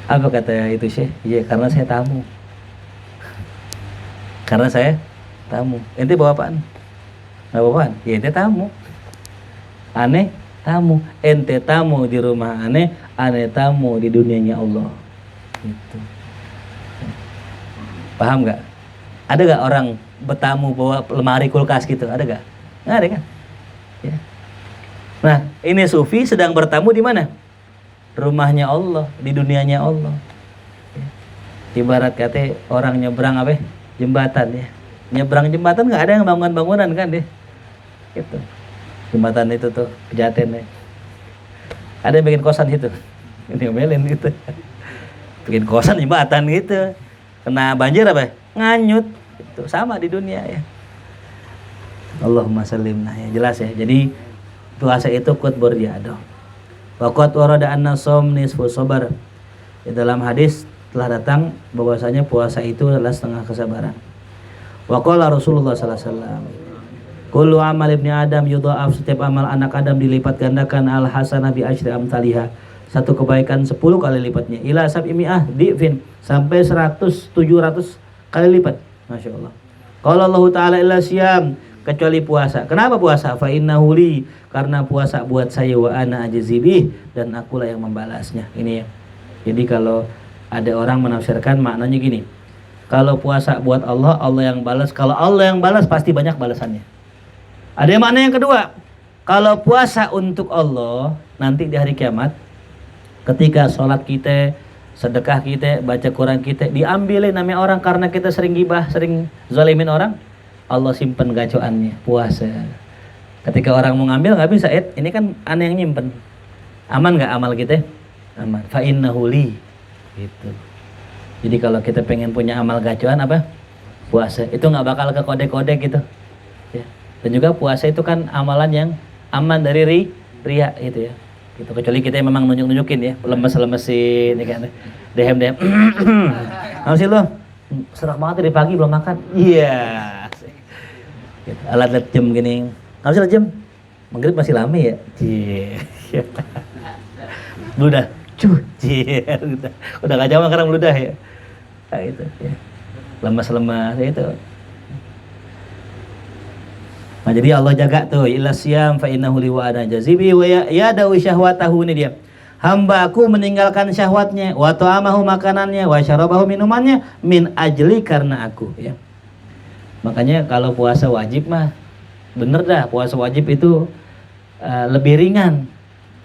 Apa kata itu sih? Iya, karena saya tamu. Karena saya tamu. Ente bawa apaan? Nggak bawa apaan? Ya ente tamu. Aneh tamu. Ente tamu di rumah aneh tamu di dunianya Allah. Gitu. Paham nggak? Ada nggak orang bertamu bawa lemari kulkas gitu? Ada nggak? Nggak ada kan? Ya. Nah, ini sufi sedang bertamu di mana? Rumahnya Allah, di dunianya Allah. Ya. Ibarat kata orang nyebrang apa? Jembatan ya. Nyebrang jembatan nggak ada yang bangunan kan deh. Gitu. Jembatan itu tuh Pejaten ya. Ada yang bikin kosan gitu. Ini omelin gitu. Bikin kosan jembatan gitu. Kena banjir apa? Nganyut. Itu sama di dunia ya. Allahumma sallim. Nah, ya jelas ya. Jadi puasa itu qut beriadah. Wa qad warada anna shaum nisfu sabar. Di dalam hadis telah datang bahwasanya puasa itu adalah setengah kesabaran. Wa qala Rasulullah sallallahu alaihi wasallam, kullu amal ibni Adam yudha'af, setiap amal anak Adam dilipat gandakan al hasanah bi asyri amsalihah. Satu kebaikan 10 kali lipatnya. Ila sab'imi'ah di'fin, sampai 100 700 kali lipat. Masya Allah. Qala Allah Ta'ala illa siyam, kecuali puasa. Kenapa puasa? Fa innahu li, karena puasa buat saya, wa ana ajzibih, dan akulah yang membalasnya. Ini ya. Jadi kalau ada orang menafsirkan maknanya gini. Kalau puasa buat Allah, Allah yang balas. Kalau Allah yang balas pasti banyak balasannya. Ada makna yang kedua. Kalau puasa untuk Allah, nanti di hari kiamat Ketika sholat kita, sedekah kita, baca Quran kita diambilin namanya orang karena kita sering gibah, sering zalimin orang, Allah simpen gacoannya puasa. Ketika orang mau ngambil nggak bisa, ini kan aneh yang nyimpen. Aman nggak amal kita? Aman. Fa innahu li. Gitu. Jadi kalau kita pengen punya amal gacoan apa? Puasa. Itu nggak bakal ke kode-kode gitu. Ya. Dan juga puasa itu kan amalan yang aman dari riya gitu ya. Gitu. Kecuali kita memang nunjuk-nunjukin ya, lemes-lemesin ya kan. Dehem-dehem. Apa sih lo? Serak banget dari pagi belum makan. Iya. Gitu. Alat jam gini. Apa sih jam? Maghrib masih lama ya? Iya. Ludah. Cuci. Udah gak jauh sekarang ludah ya. Nah, itu ya. Lemas-lemas itu. Nah, jadi Allah jaga tuh ila siyam fa innahu li wa ana jazibi wa ya dawi syahwatahu, ini dia. Hambaku meninggalkan syahwatnya, wa ta'amahu makanannya, wa syarabahu minumannya min ajli karena aku ya. Makanya kalau puasa wajib mah bener dah, puasa wajib itu lebih ringan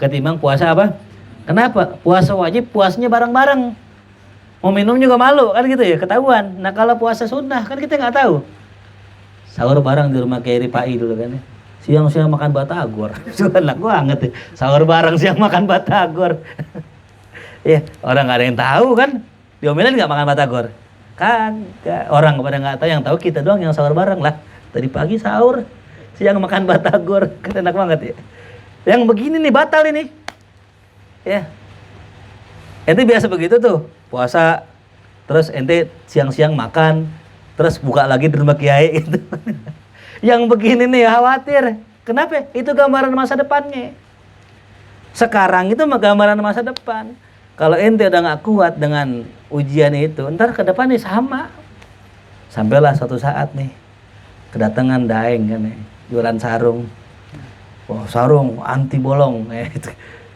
ketimbang puasa apa? Kenapa? Puasa wajib puasnya bareng-bareng. Mau minum juga malu kan gitu ya, ketahuan. Nah kalau puasa sunnah kan kita nggak tahu. Sahur bareng di rumah Kiai Ripai dulu kan ya. Siang-siang makan batagor. Enak banget ya. Sahur bareng siang makan batagor. Ya, orang nggak ada yang tahu kan. Diomelin nggak makan batagor? Kagak. Orang pada nggak tahu, yang tahu kita doang yang sahur bareng lah. Tadi pagi sahur, siang makan batagor. Kan enak banget ya. Yang begini nih batal ini. Ya. Ente biasa begitu tuh. Puasa terus ente siang-siang makan, terus buka lagi di rumah kiai gitu. Yang begini nih khawatir. Kenapa? Itu gambaran masa depannya. Sekarang itu gambaran masa depan. Kalau ente udah nggak kuat dengan ujian itu, ntar ke depan nih sama. Sampailah suatu saat nih kedatangan daeng kan nih, jualan sarung. Wah, sarung anti bolong.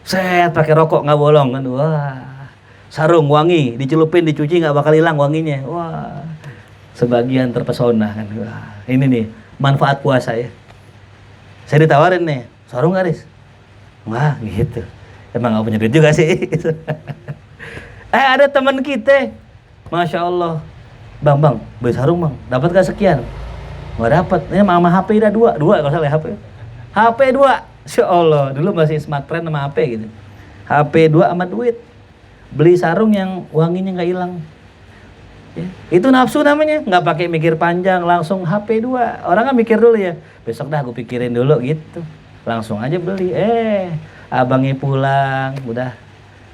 Set pakai rokok nggak bolong kan. Wah. Sarung wangi, dicelupin, dicuci nggak bakal hilang wanginya. Wah, sebagian terpesona kan. Wah, ini nih manfaat puasa ya. Saya ditawarin nih, sarung nggak Riz? Wah gitu. Emang nggak punya duit juga sih. Ada teman kita, masya Allah, bang, beli sarung bang, dapat gak sekian? Nggak dapat. Ini sama HP udah dua kalau salah HP 2. Masya Allah, dulu masih smartphone sama HP gitu. HP 2 sama duit. Beli sarung yang wanginya nggak hilang. Ya, itu nafsu namanya, nggak pakai mikir panjang, langsung HP 2. Orang kan mikir dulu ya, besok dah aku pikirin dulu gitu. Langsung aja beli. Abangnya pulang, udah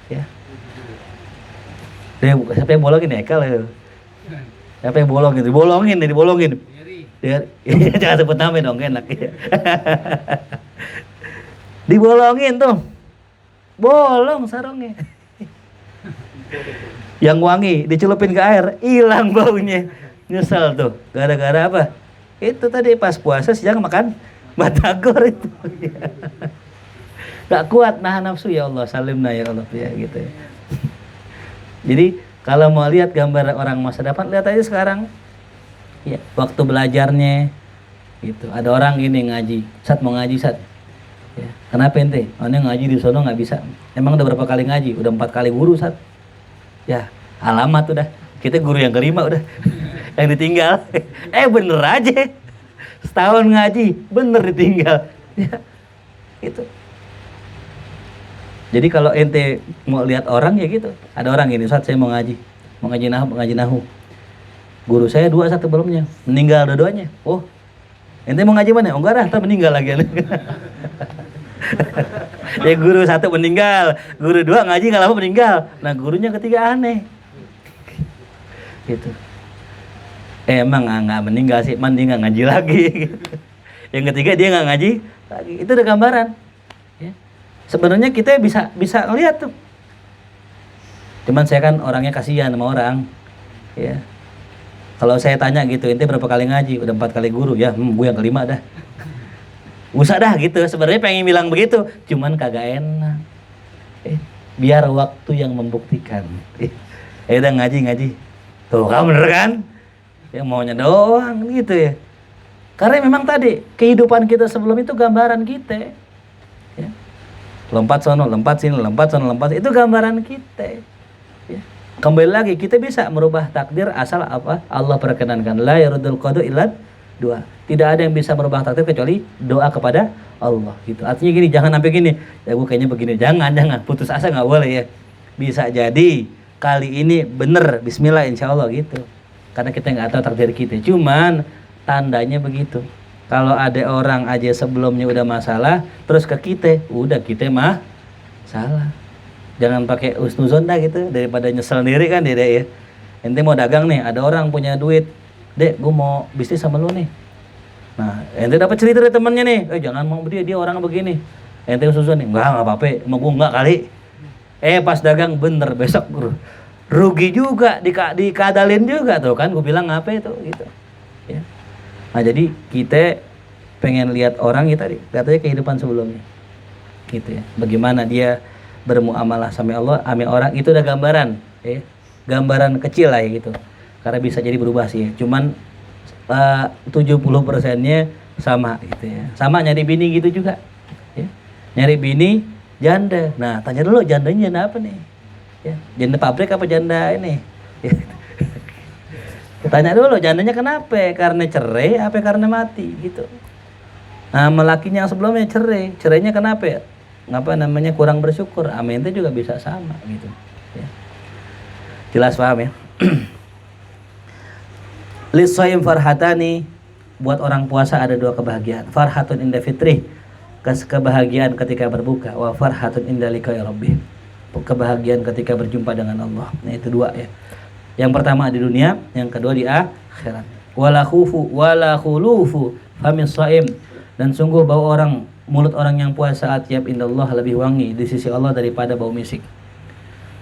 ya. Dia siapa yang bolongin ya? Kalau siapa yang bolongin? Dibolongin. Jangan sebut nama dong, enak ya. Dibolongin tuh. Bolong sarungnya. Yang wangi dicelupin ke air, hilang baunya. Nyesel tuh. Gara-gara apa? Itu tadi pas puasa siang makan batagor itu. Gak kuat nahan nafsu, ya Allah, salimna ya Allah ya gitu ya. Jadi kalau mau lihat gambar orang masa depan, lihat aja sekarang. Ya, waktu belajarnya gitu. Ada orang gini ngaji, Sat mau ngaji Sat. Ya, kenapa ente? Ane ngaji di sono nggak bisa. Emang udah berapa kali ngaji? Udah 4 kali guru Sat. Ya, alamat udah. Kita guru yang kelima udah. Yang ditinggal. Bener aja. Setahun ngaji, bener ditinggal. Ya, itu. Jadi kalau ente mau lihat orang ya gitu. Ada orang gini, Ustaz saya mau ngaji nahu. Guru saya 2 saat sebelumnya, meninggal dua-duanya. Oh, ente mau ngaji mana? Oh enggak dah, ntar meninggal lagi. Ya guru 1 meninggal, guru 2 ngaji nggak lama meninggal. Nah gurunya ketiga aneh. Gitu. Emang nggak meninggal sih, mandi nggak ngaji lagi. Yang ketiga dia nggak ngaji lagi. Itu udah gambaran. Ya. Sebenarnya kita bisa ngeliat tuh. Cuman saya kan orangnya kasihan sama orang. Ya. Kalau saya tanya gitu, ente berapa kali ngaji? Udah 4 kali guru ya. Gue yang kelima dah. Usah dah gitu. Sebenarnya pengen bilang begitu, cuman kagak enak. Biar waktu yang membuktikan. Udah ngaji. Tuh kamu bener kan? Yang maunya doang gitu ya. Karena memang tadi kehidupan kita sebelum itu gambaran kita. Ya. lompat sono, lompat sini, lompat sono, lompat. Itu gambaran kita. Ya. Kembali lagi kita bisa merubah takdir asal apa? Allah perkenankan. La yarudul qada illa doa. Tidak ada yang bisa merubah takdir kecuali doa kepada Allah gitu. Artinya gini, jangan sampai gini. Ya gue kayaknya begini. Jangan putus asa nggak boleh ya. Bisa jadi kali ini bener, bismillah insyaallah gitu. Karena kita nggak tahu takdir kita. Cuman tandanya begitu. Kalau ada orang aja sebelumnya udah masalah, terus ke kita, udah kita mah salah. Jangan pakai husnuzon dah gitu, daripada nyesel sendiri kan Dek ya. Ente mau dagang nih, ada orang punya duit, Dek, gue mau bisnis sama lu nih. Nah, ente dapat cerita dari temannya nih, jangan mau dia orang begini. Ente husnuzon nih, enggak apa-apa, mau gue enggak kali. Pas dagang bener, besok rugi juga, dikadalin juga tuh kan, gue bilang apa itu gitu. Ya. Nah jadi kita pengen lihat orang kita katanya kehidupan sebelumnya gitu ya, bagaimana dia bermuamalah sama Allah, sama orang, itu udah gambaran ya, gambaran kecil lah ya gitu, karena bisa jadi berubah sih ya. Cuman 70%-nya sama gitu ya, sama nyari bini gitu juga ya. Nyari bini janda, nah tanya dulu jandanya janda apa nih ya, janda pabrik apa janda ini ya. Tanya dulu jandanya kenapa? Karena cerai apa karena mati gitu. Nah, melakinya yang sebelumnya cerai, cerainya kenapa? Ngapa namanya kurang bersyukur. Amin itu juga bisa sama gitu. Ya. Jelas paham ya? Lis-shaim farhatani, buat orang puasa ada dua kebahagiaan. Farhatun inda fitrih, kebahagiaan ketika berbuka, wa farhatun inda liqa'i rabbih, kebahagiaan ketika berjumpa dengan Allah. Nah, itu dua ya. Yang pertama di dunia, yang kedua di akhirat. Wala khulufu famis shaim, dan sungguh bau orang mulut orang yang puasa atyab indallah, lebih wangi di sisi Allah daripada bau misik.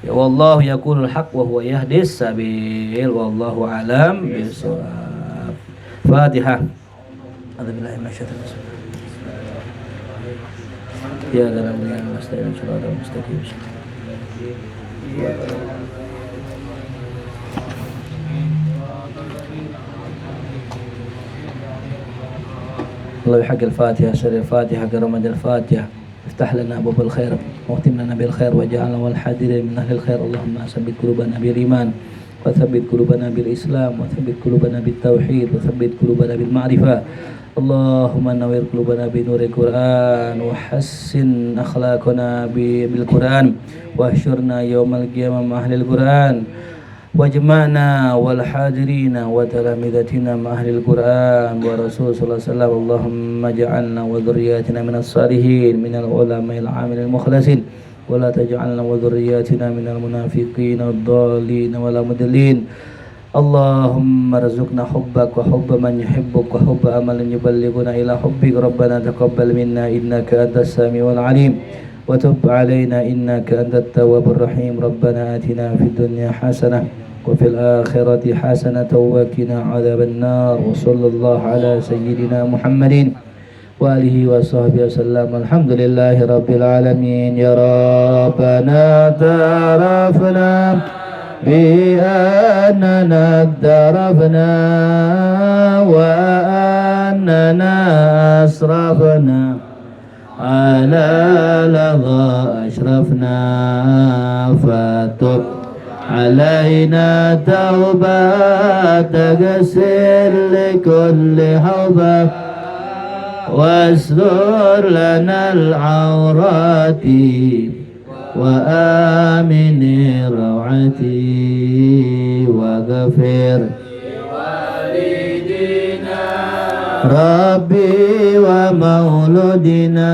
Ya wallahu yaqulul haq wa huwa yahdis sabil wallahu alam bisawab. Fatihah. A'udzubillahi minasyaitonir rajim. Ya dalam dengan mustaqim shiratal mustaqim. الله بحق الفاتحة سر الفاتحة كرمد الفاتحة افتح لنا أبواب الخير واختم لنا بالخير واجعلنا والحاضرين من أهل الخير. اللهم ثبت قلوبنا بالإيمان وثبت قلوبنا بالإسلام وثبت قلوبنا بالتوحيد وثبت قلوبنا بالمعرفة. اللهم نور قلوبنا بنور القرآن وحسن أخلاقنا بالقرآن واحشرنا يوم القيامة مع أهل القرآن wajma'na wal hadirina wa talamidatina ma ahlil Qur'an wa Rasul sallallahu alaihi wasallam. Allahumma ja'alna wa dhurriyyatina minas salihin minal ulama'il amilil mukhlasin wa la taj'alna wa dhurriyyatina minal munafiqin ad-dallin wal mudallin. Allahumma rzuqna hubbak wa hubba man yuhibbuk wa hubba amalin yuballighuna ila hubbik. Rabbana taqabbal minna innaka antas samiul alim wa tub alaina innaka antat tawwabur rahim. Rabbana atina fid dunya hasanah وفي الآخرة حسنة وقنا عذاب النار وصلى الله على سيدنا محمد وآله وصحبه وسلم. الحمد لله رب العالمين. يا ربنا اعترفنا بأننا اقترفنا وأننا أسرفنا على لظى أشرفنا فتب علينا توبة تغسل لكل حوبة واستر لنا العورات وآمن روعتي واغفر لوالدينا ربي ومولودنا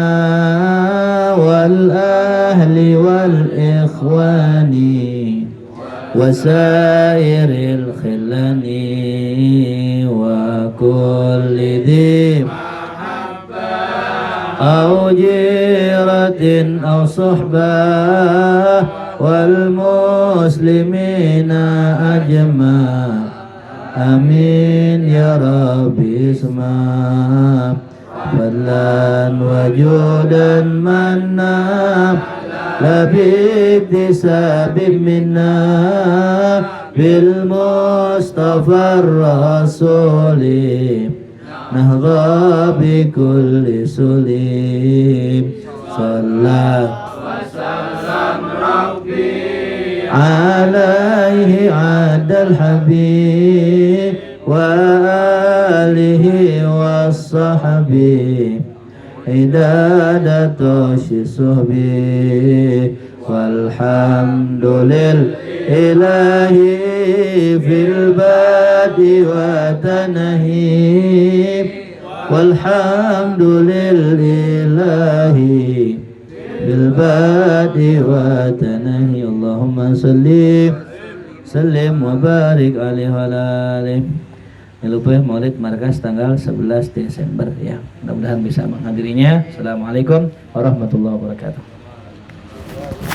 والأهل والإخوان وسائر الخلان وكل ذي محبة أو جيرة أو صحبة والمسلمين أجمع. آمين يا ربي اسمع فضلا وجودا منا باكتساب منا بالمصطفى الرسول نهضى بكل سليم Salat alaihi adal habib wa alihi wa sahbihi idadatu syisuhbi walhamdulillahi fil badi wa tanahib walhamdulillahi bil badi wa tanahi. Allahumma salli sallim wa barik alaihi wa alihi. Jangan lupa Maulid Markas tanggal 11 Desember ya. Mudah-mudahan bisa menghadirinya. Assalamualaikum warahmatullahi wabarakatuh.